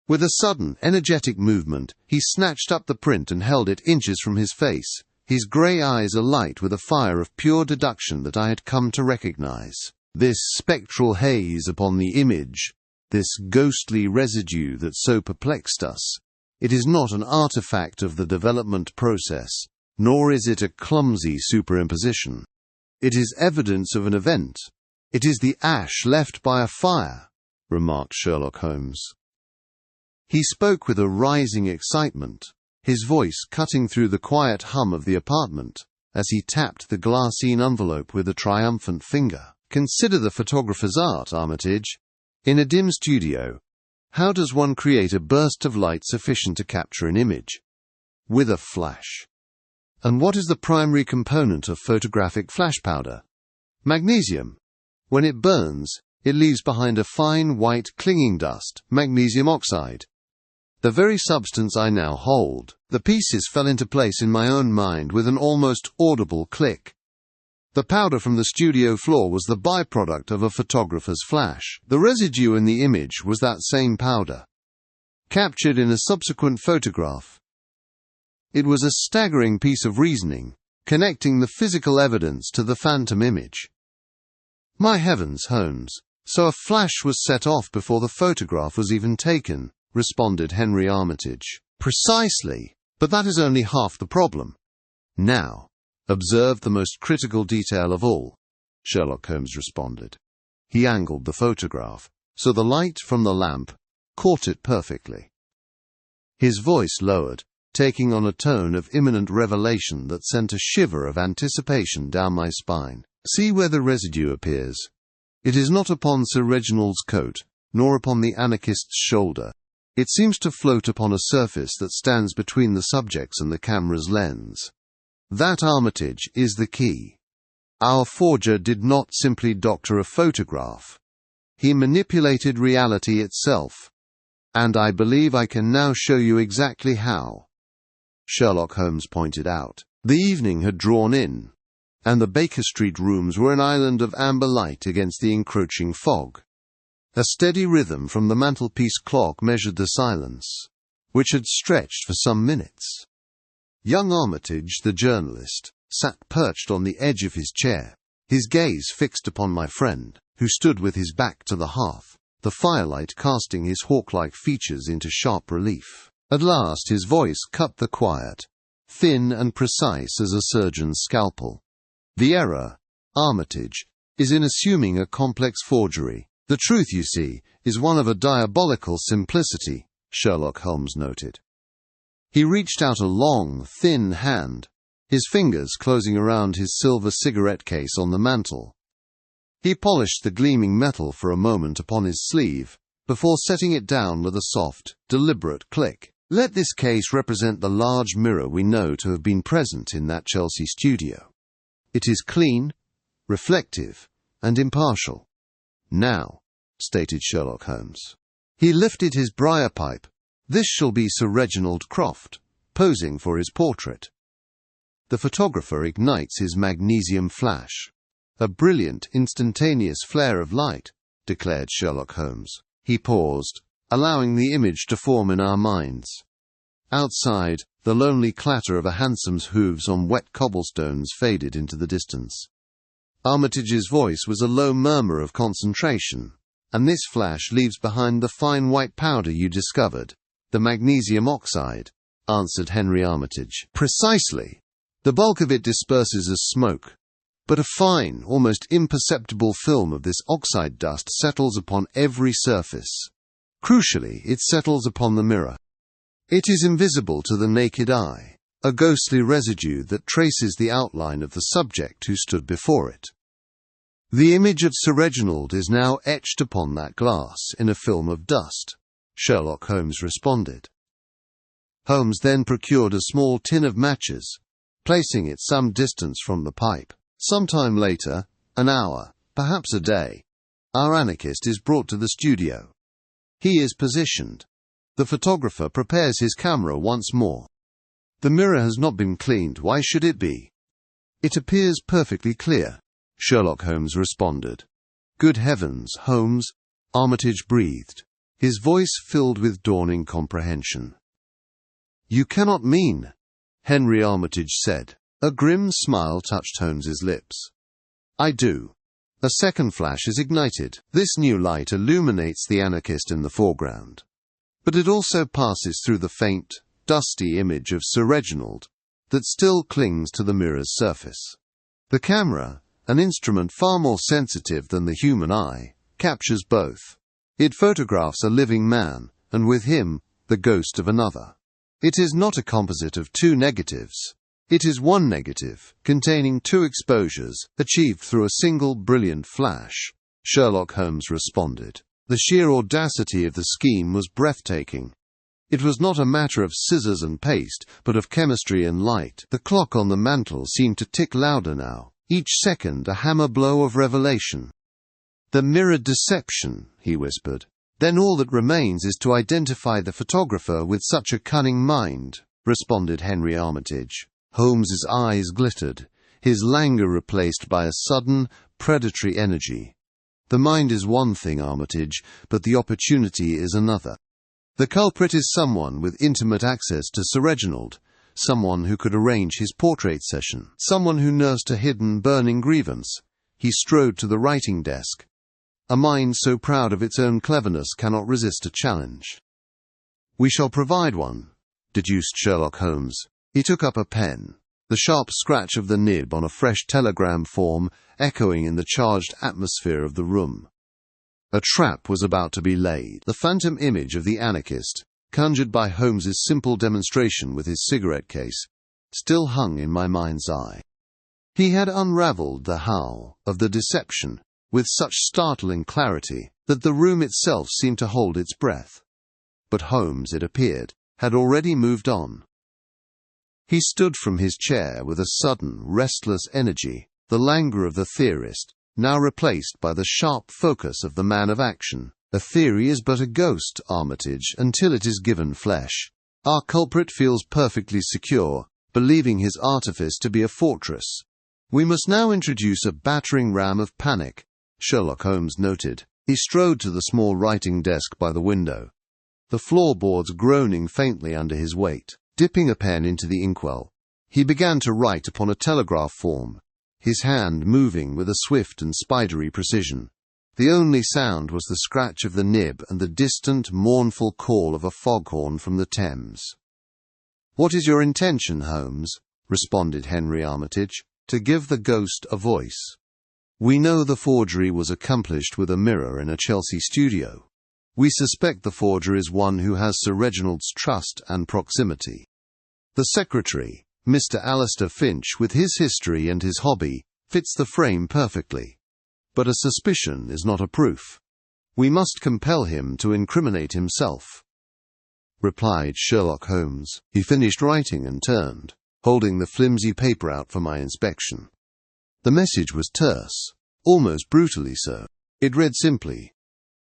Speaker 1: With a sudden, energetic movement, he snatched up the print and held it inches from his face, his grey eyes alight with a fire of pure deduction that I had come to recognize. This spectral haze upon the image, this ghostly residue that so perplexed us, it is not an artifact of the development process, nor is it a clumsy superimposition. It is evidence of an event. It is the ash left by a fire," remarked Sherlock Holmes. He spoke with a rising excitement, his voice cutting through the quiet hum of the apartment, as he tapped the glassine envelope with a triumphant finger. "Consider the photographer's art, Armitage. In a dim studio, how does one create a burst of light sufficient to capture an image? With a flash. And what is the primary component of photographic flash powder? Magnesium. When it burns, it leaves behind a fine white clinging dust, magnesium oxide. The very substance I now hold." The pieces fell into place in my own mind with an almost audible click. The powder from the studio floor was the byproduct of a photographer's flash. The residue in the image was that same powder, captured in a subsequent photograph. It was a staggering piece of reasoning, connecting the physical evidence to the phantom image. "My heavens, Holmes, so a flash was set off before the photograph was even taken," responded Henry Armitage. "Precisely, but that is only half the problem. Now, observe the most critical detail of all," Sherlock Holmes responded. He angled the photograph, so the light from the lamp caught it perfectly. His voice lowered, taking on a tone of imminent revelation that sent a shiver of anticipation down my spine. "See where the residue appears. It is not upon Sir Reginald's coat, nor upon the anarchist's shoulder. It seems to float upon a surface that stands between the subjects and the camera's lens. That, Armitage, is the key. Our forger did not simply doctor a photograph. He manipulated reality itself. And I believe I can now show you exactly how," Sherlock Holmes pointed out. The evening had drawn in, and the Baker Street rooms were an island of amber light against the encroaching fog. A steady rhythm from the mantelpiece clock measured the silence, which had stretched for some minutes. Young Armitage, the journalist, sat perched on the edge of his chair, his gaze fixed upon my friend, who stood with his back to the hearth, the firelight casting his hawk-like features into sharp relief. At last his voice cut the quiet, thin and precise as a surgeon's scalpel. "The error, Armitage, is in assuming a complex forgery. The truth, you see, is one of a diabolical simplicity," Sherlock Holmes noted. He reached out a long, thin hand, his fingers closing around his silver cigarette case on the mantel. He polished the gleaming metal for a moment upon his sleeve, before setting it down with a soft, deliberate click. "Let this case represent the large mirror we know to have been present in that Chelsea studio. It is clean, reflective, and impartial. Now," stated Sherlock Holmes. He lifted his briar pipe. "This shall be Sir Reginald Croft, posing for his portrait." The photographer ignites his magnesium flash. "A brilliant, instantaneous flare of light," declared Sherlock Holmes. He paused, allowing the image to form in our minds. Outside, the lonely clatter of a hansome's hooves on wet cobblestones faded into the distance. Armitage's voice was a low murmur of concentration. "And this flash leaves behind the fine white powder you discovered, the magnesium oxide," answered Henry Armitage. "Precisely. The bulk of it disperses as smoke, but a fine, almost imperceptible film of this oxide dust settles upon every surface. Crucially, it settles upon the mirror. It is invisible to the naked eye, a ghostly residue that traces the outline of the subject who stood before it. The image of Sir Reginald is now etched upon that glass in a film of dust," Sherlock Holmes responded. Holmes then procured a small tin of matches, placing it some distance from the pipe. Some time later, an hour, perhaps a day, our anarchist is brought to the studio. He is positioned. The photographer prepares his camera once more. The mirror has not been cleaned. Why should it be? "It appears perfectly clear," Sherlock Holmes responded. "Good heavens, Holmes," Armitage breathed, his voice filled with dawning comprehension. "You cannot mean," Henry Armitage said. A grim smile touched Holmes's lips. "I do." A second flash is ignited. This new light illuminates the anarchist in the foreground. But it also passes through the faint, dusty image of Sir Reginald that still clings to the mirror's surface. The camera, an instrument far more sensitive than the human eye, captures both. It photographs a living man, and with him, the ghost of another. It is not a composite of two negatives. It is one negative, containing two exposures, achieved through a single brilliant flash, Sherlock Holmes responded. The sheer audacity of the scheme was breathtaking. It was not a matter of scissors and paste, but of chemistry and light. The clock on the mantel seemed to tick louder now, each second a hammer blow of revelation. "The mirror deception," he whispered. "Then all that remains is to identify the photographer with such a cunning mind," responded Henry Armitage. Holmes's eyes glittered, his languor replaced by a sudden, predatory energy. "The mind is one thing, Armitage, but the opportunity is another. The culprit is someone with intimate access to Sir Reginald, someone who could arrange his portrait session, someone who nursed a hidden, burning grievance." He strode to the writing desk. A mind so proud of its own cleverness cannot resist a challenge. "We shall provide one," deduced Sherlock Holmes. He took up a pen, the sharp scratch of the nib on a fresh telegram form echoing in the charged atmosphere of the room. A trap was about to be laid. The phantom image of the anarchist, conjured by Holmes's simple demonstration with his cigarette case, still hung in my mind's eye. He had unravelled the how of the deception with such startling clarity that the room itself seemed to hold its breath. But Holmes, it appeared, had already moved on. He stood from his chair with a sudden, restless energy, the languor of the theorist, now replaced by the sharp focus of the man of action. "A theory is but a ghost, Armitage, until it is given flesh. Our culprit feels perfectly secure, believing his artifice to be a fortress. We must now introduce a battering ram of panic," Sherlock Holmes noted. He strode to the small writing desk by the window, the floorboards groaning faintly under his weight. Dipping a pen into the inkwell, he began to write upon a telegraph form, his hand moving with a swift and spidery precision. The only sound was the scratch of the nib and the distant, mournful call of a foghorn from the Thames. "What is your intention, Holmes?" responded Henry Armitage. "To give the ghost a voice. We know the forgery was accomplished with a mirror in a Chelsea studio. We suspect the forger is one who has Sir Reginald's trust and proximity. The secretary, Mr. Alistair Finch, with his history and his hobby, fits the frame perfectly. But a suspicion is not a proof. We must compel him to incriminate himself," replied Sherlock Holmes. He finished writing and turned, holding the flimsy paper out for my inspection. The message was terse, almost brutally so. It read simply,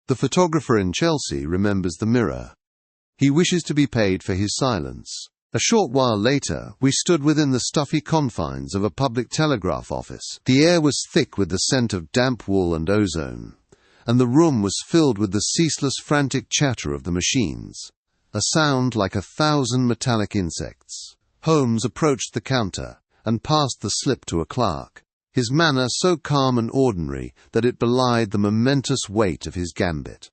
Speaker 1: "The photographer in Chelsea remembers the mirror. He wishes to be paid for his silence." A short while later, we stood within the stuffy confines of a public telegraph office. The air was thick with the scent of damp wool and ozone, and the room was filled with the ceaseless frantic chatter of the machines, a sound like 1,000 metallic insects. Holmes approached the counter and passed the slip to a clerk, his manner so calm and ordinary that it belied the momentous weight of his gambit.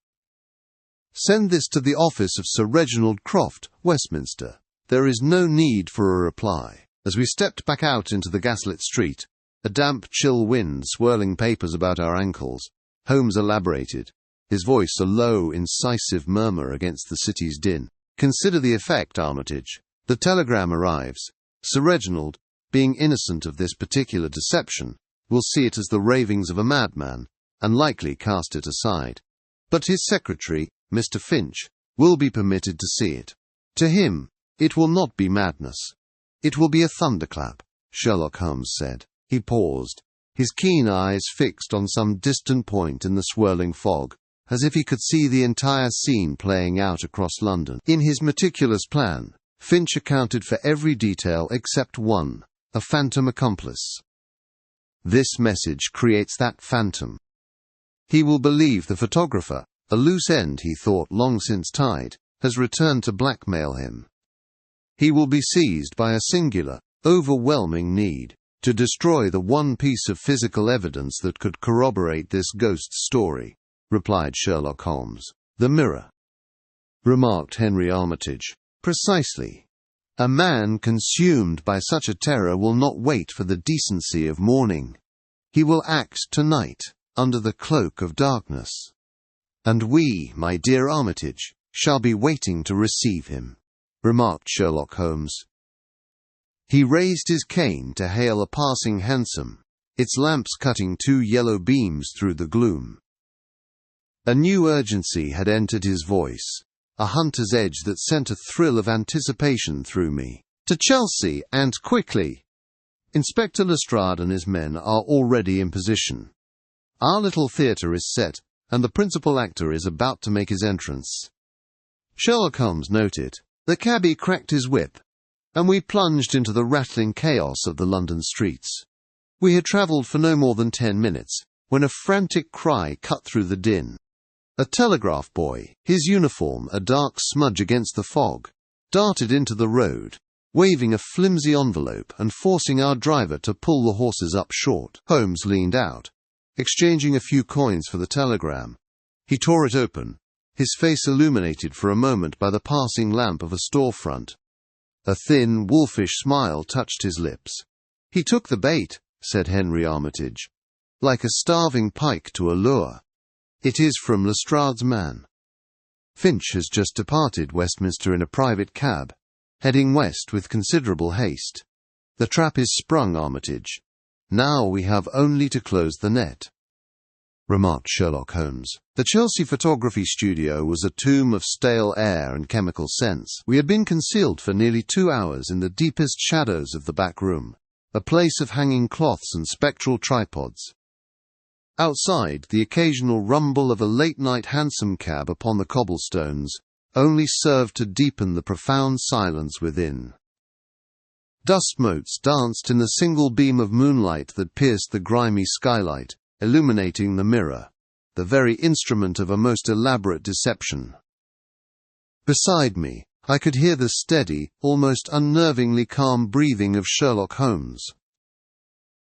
Speaker 1: "Send this to the office of Sir Reginald Croft, Westminster. There is no need for a reply." As we stepped back out into the gaslit street, a damp, chill wind swirling papers about our ankles, Holmes elaborated, his voice a low, incisive murmur against the city's din. "Consider the effect, Armitage. The telegram arrives. Sir Reginald, being innocent of this particular deception, will see it as the ravings of a madman, and likely cast it aside. But his secretary, Mr. Finch, will be permitted to see it. To him, it will not be madness. It will be a thunderclap," Sherlock Holmes said. He paused, his keen eyes fixed on some distant point in the swirling fog, as if he could see the entire scene playing out across London. In his meticulous plan, Finch accounted for every detail except one: a phantom accomplice. This message creates that phantom. He will believe the photographer, a loose end he thought long since tied, has returned to blackmail him. He will be seized by a singular, overwhelming need to destroy the one piece of physical evidence that could corroborate this ghost story, replied Sherlock Holmes. "The mirror," remarked Henry Armitage. "Precisely. A man consumed by such a terror will not wait for the decency of morning. He will act tonight, under the cloak of darkness. And we, my dear Armitage, shall be waiting to receive him," remarked Sherlock Holmes. He raised his cane to hail a passing hansom, its lamps cutting 2 yellow beams through the gloom. A new urgency had entered his voice, a hunter's edge that sent a thrill of anticipation through me. "To Chelsea, and quickly! Inspector Lestrade and his men are already in position. Our little theatre is set, and the principal actor is about to make his entrance." Sherlock Holmes noted. The cabby cracked his whip, and we plunged into the rattling chaos of the London streets. We had travelled for no more than 10 minutes, when a frantic cry cut through the din. A telegraph boy, his uniform a dark smudge against the fog, darted into the road, waving a flimsy envelope and forcing our driver to pull the horses up short. Holmes leaned out, exchanging a few coins for the telegram. He tore it open, his face illuminated for a moment by the passing lamp of a storefront. A thin, wolfish smile touched his lips. "He took the bait," said Henry Armitage, "like a starving pike to a lure. It is from Lestrade's man. Finch has just departed Westminster in a private cab, heading west with considerable haste. The trap is sprung, Armitage. Now we have only to close the net," remarked Sherlock Holmes. The Chelsea photography studio was a tomb of stale air and chemical scents. We had been concealed for nearly 2 hours in the deepest shadows of the back room, a place of hanging cloths and spectral tripods. Outside, the occasional rumble of a late-night hansom cab upon the cobblestones only served to deepen the profound silence within. Dust motes danced in the single beam of moonlight that pierced the grimy skylight, illuminating the mirror, the very instrument of a most elaborate deception. Beside me, I could hear the steady, almost unnervingly calm breathing of Sherlock Holmes.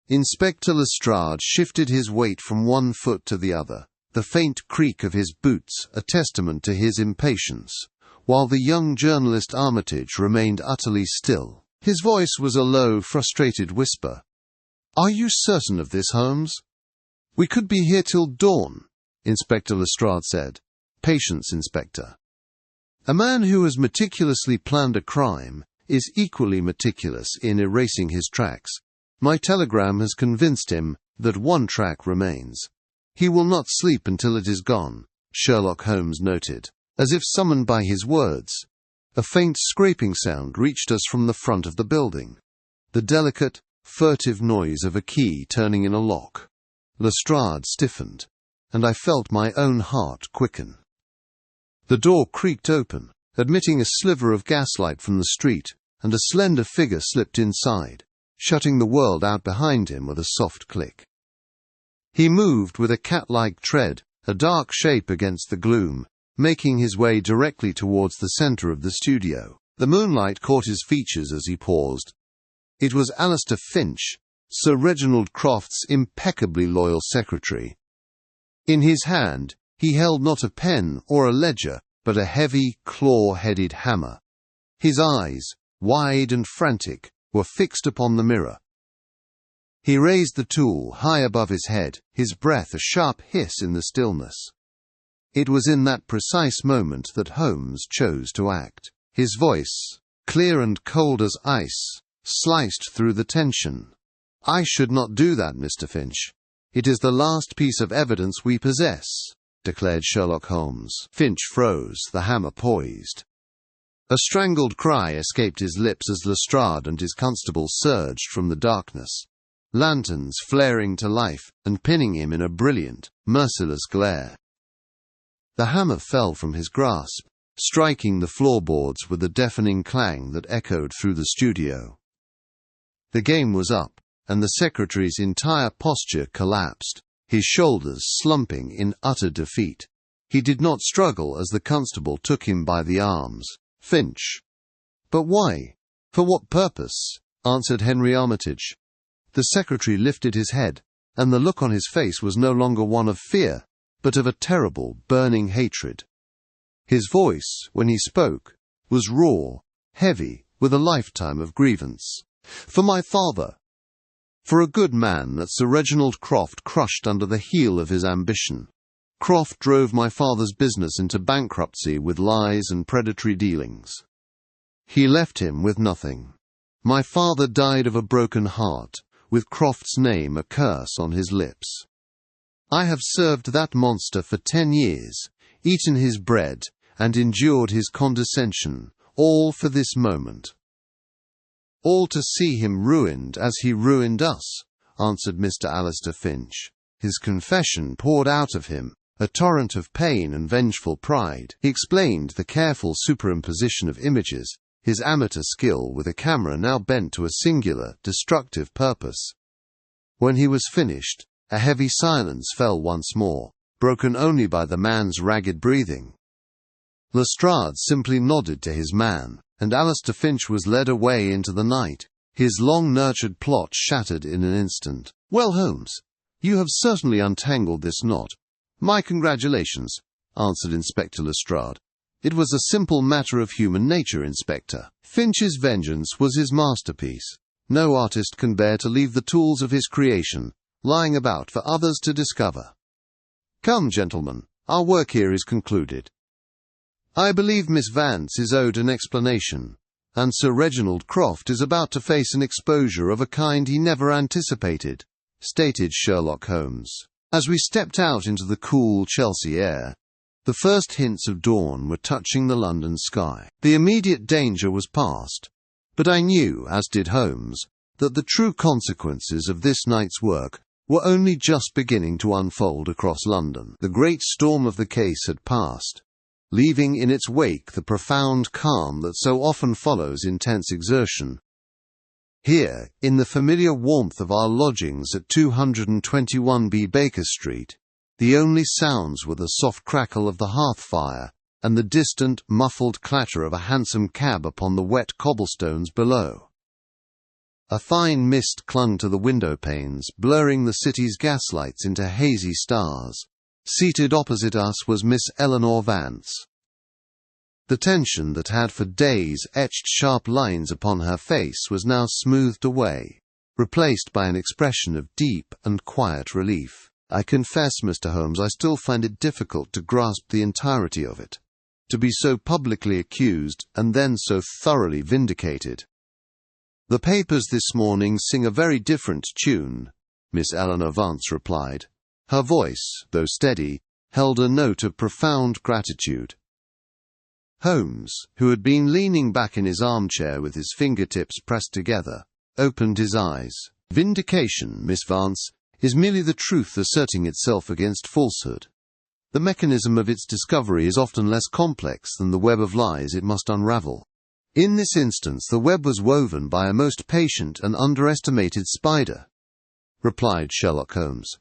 Speaker 1: Inspector Lestrade shifted his weight from one foot to the other, the faint creak of his boots a testament to his impatience, while the young journalist Armitage remained utterly still. His voice was a low, frustrated whisper. "Are you certain of this, Holmes?" "We could be here till dawn," Inspector Lestrade said. "Patience, Inspector. A man who has meticulously planned a crime is equally meticulous in erasing his tracks. My telegram has convinced him that one track remains. He will not sleep until it is gone," Sherlock Holmes noted. As if summoned by his words, a faint scraping sound reached us from the front of the building, the delicate, furtive noise of a key turning in a lock. Lestrade stiffened, and I felt my own heart quicken. The door creaked open, admitting a sliver of gaslight from the street, and a slender figure slipped inside, shutting the world out behind him with a soft click. He moved with a cat-like tread, a dark shape against the gloom, making his way directly towards the centre of the studio. The moonlight caught his features as he paused. It was Alistair Finch, Sir Reginald Croft's impeccably loyal secretary. In his hand, he held not a pen or a ledger, but a heavy, claw-headed hammer. His eyes, wide and frantic, were fixed upon the mirror. He raised the tool high above his head, his breath a sharp hiss in the stillness. It was in that precise moment that Holmes chose to act. His voice, clear and cold as ice, sliced through the tension. "I should not do that, Mr. Finch. It is the last piece of evidence we possess," declared Sherlock Holmes. Finch froze, the hammer poised. A strangled cry escaped his lips as Lestrade and his constable surged from the darkness, lanterns flaring to life and pinning him in a brilliant, merciless glare. The hammer fell from his grasp, striking the floorboards with a deafening clang that echoed through the studio. The game was up, and the secretary's entire posture collapsed, his shoulders slumping in utter defeat. He did not struggle as the constable took him by the arms. "Finch." "But why? For what purpose?" answered Henry Armitage. The secretary lifted his head, and the look on his face was no longer one of fear, but of a terrible, burning hatred. His voice, when he spoke, was raw, heavy, with a lifetime of grievance. "For my father. For a good man that Sir Reginald Croft crushed under the heel of his ambition. Croft drove my father's business into bankruptcy with lies and predatory dealings. He left him with nothing. My father died of a broken heart, with Croft's name a curse on his lips. I have served that monster for 10 years, eaten his bread, and endured his condescension, all for this moment." "All to see him ruined as he ruined us," answered Mr. Alistair Finch. His confession poured out of him, a torrent of pain and vengeful pride. He explained the careful superimposition of images, his amateur skill with a camera now bent to a singular, destructive purpose. When he was finished, a heavy silence fell once more, broken only by the man's ragged breathing. Lestrade simply nodded to his man, and Alistair Finch was led away into the night, his long-nurtured plot shattered in an instant. "Well, Holmes, you have certainly untangled this knot. My congratulations," answered Inspector Lestrade. "It was a simple matter of human nature, Inspector. Finch's vengeance was his masterpiece. No artist can bear to leave the tools of his creation lying about for others to discover. Come, gentlemen, our work here is concluded. I believe Miss Vance is owed an explanation, and Sir Reginald Croft is about to face an exposure of a kind he never anticipated," stated Sherlock Holmes. As we stepped out into the cool Chelsea air, the first hints of dawn were touching the London sky. The immediate danger was past, but I knew, as did Holmes, that the true consequences of this night's work were only just beginning to unfold across London. The great storm of the case had passed, leaving in its wake the profound calm that so often follows intense exertion. Here, in the familiar warmth of our lodgings at 221B Baker Street, the only sounds were the soft crackle of the hearth fire and the distant, muffled clatter of a hansom cab upon the wet cobblestones below. A fine mist clung to the window panes, blurring the city's gaslights into hazy stars. Seated opposite us was Miss Eleanor Vance. The tension that had for days etched sharp lines upon her face was now smoothed away, replaced by an expression of deep and quiet relief. "I confess, Mr. Holmes, I still find it difficult to grasp the entirety of it. To be so publicly accused, and then so thoroughly vindicated." "The papers this morning sing a very different tune," Miss Eleanor Vance replied. Her voice, though steady, held a note of profound gratitude. Holmes, who had been leaning back in his armchair with his fingertips pressed together, opened his eyes. "Vindication, Miss Vance, is merely the truth asserting itself against falsehood. The mechanism of its discovery is often less complex than the web of lies it must unravel. In this instance the web was woven by a most patient and underestimated spider," replied Sherlock Holmes.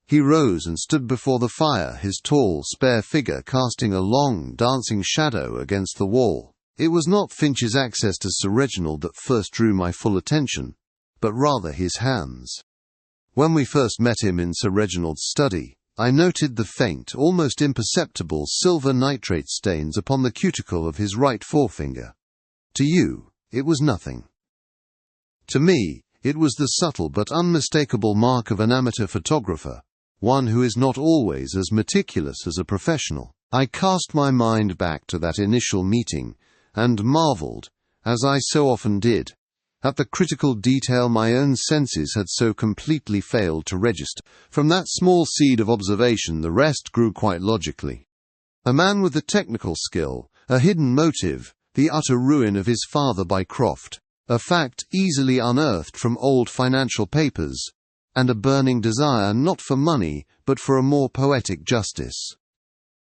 Speaker 1: He rose and stood before the fire, his tall, spare figure casting a long, dancing shadow against the wall. It was not Finch's access to Sir Reginald that first drew my full attention, but rather his hands. When we first met him in Sir Reginald's study, I noted the faint, almost imperceptible silver nitrate stains upon the cuticle of his right forefinger. To you, it was nothing. To me, it was the subtle but unmistakable mark of an amateur photographer, one who is not always as meticulous as a professional. I cast my mind back to that initial meeting, and marvelled, as I so often did, at the critical detail my own senses had so completely failed to register. From that small seed of observation the rest grew quite logically. A man with the technical skill, a hidden motive, the utter ruin of his father by Croft, a fact easily unearthed from old financial papers, and a burning desire not for money but for a more poetic justice.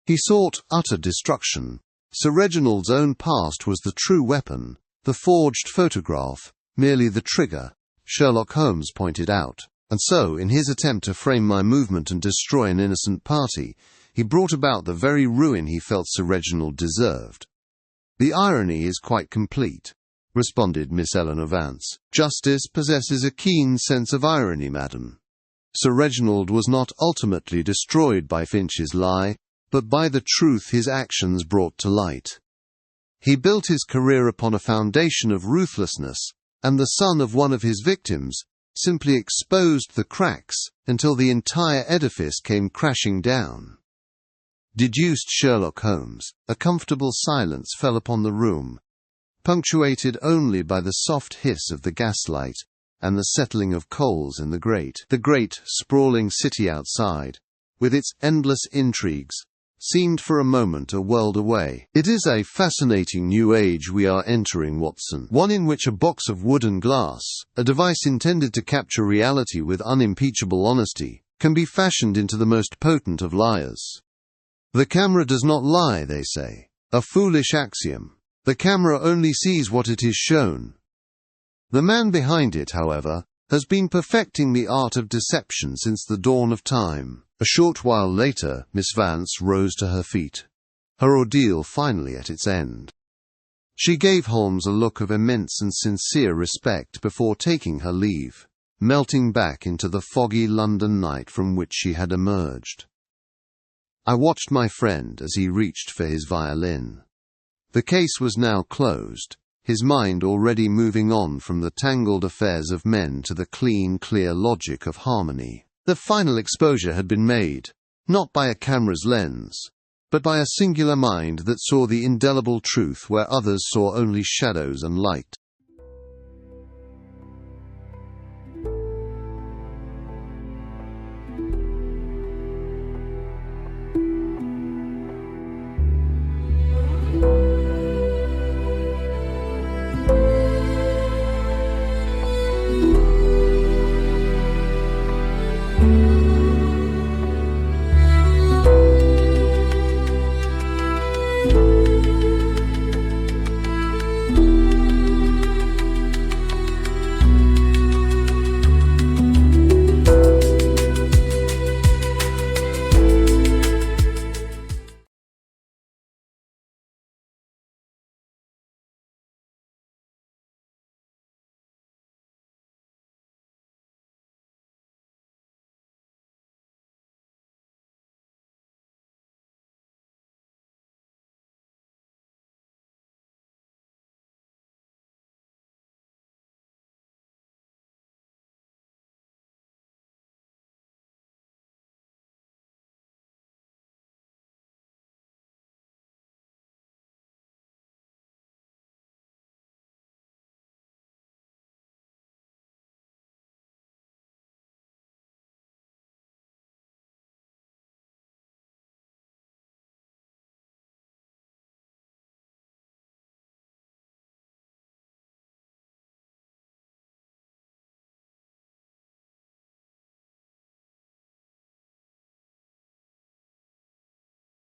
Speaker 1: He sought utter destruction. Sir Reginald's own past was the true weapon, the forged photograph merely the trigger, Sherlock Holmes pointed out, and so, in his attempt to frame my movement and destroy an innocent party, he brought about the very ruin he felt Sir Reginald deserved. "The irony is quite complete," responded Miss Eleanor Vance. "Justice possesses a keen sense of irony, madam. Sir Reginald was not ultimately destroyed by Finch's lie, but by the truth his actions brought to light. He built his career upon a foundation of ruthlessness, and the son of one of his victims simply exposed the cracks until the entire edifice came crashing down." Deduced Sherlock Holmes. A comfortable silence fell upon the room, punctuated only by the soft hiss of the gaslight and the settling of coals in the grate. The great, sprawling city outside, with its endless intrigues, seemed for a moment a world away. "It is a fascinating new age we are entering, Watson, one in which a box of wood and glass, a device intended to capture reality with unimpeachable honesty, can be fashioned into the most potent of liars. The camera does not lie, they say. A foolish axiom. The camera only sees what it is shown. The man behind it, however, has been perfecting the art of deception since the dawn of time." A short while later, Miss Vance rose to her feet, her ordeal finally at its end. She gave Holmes a look of immense and sincere respect before taking her leave, melting back into the foggy London night from which she had emerged. I watched my friend as he reached for his violin. The case was now closed, his mind already moving on from the tangled affairs of men to the clean, clear logic of harmony. The final exposure had been made, not by a camera's lens, but by a singular mind that saw the indelible truth where others saw only shadows and light.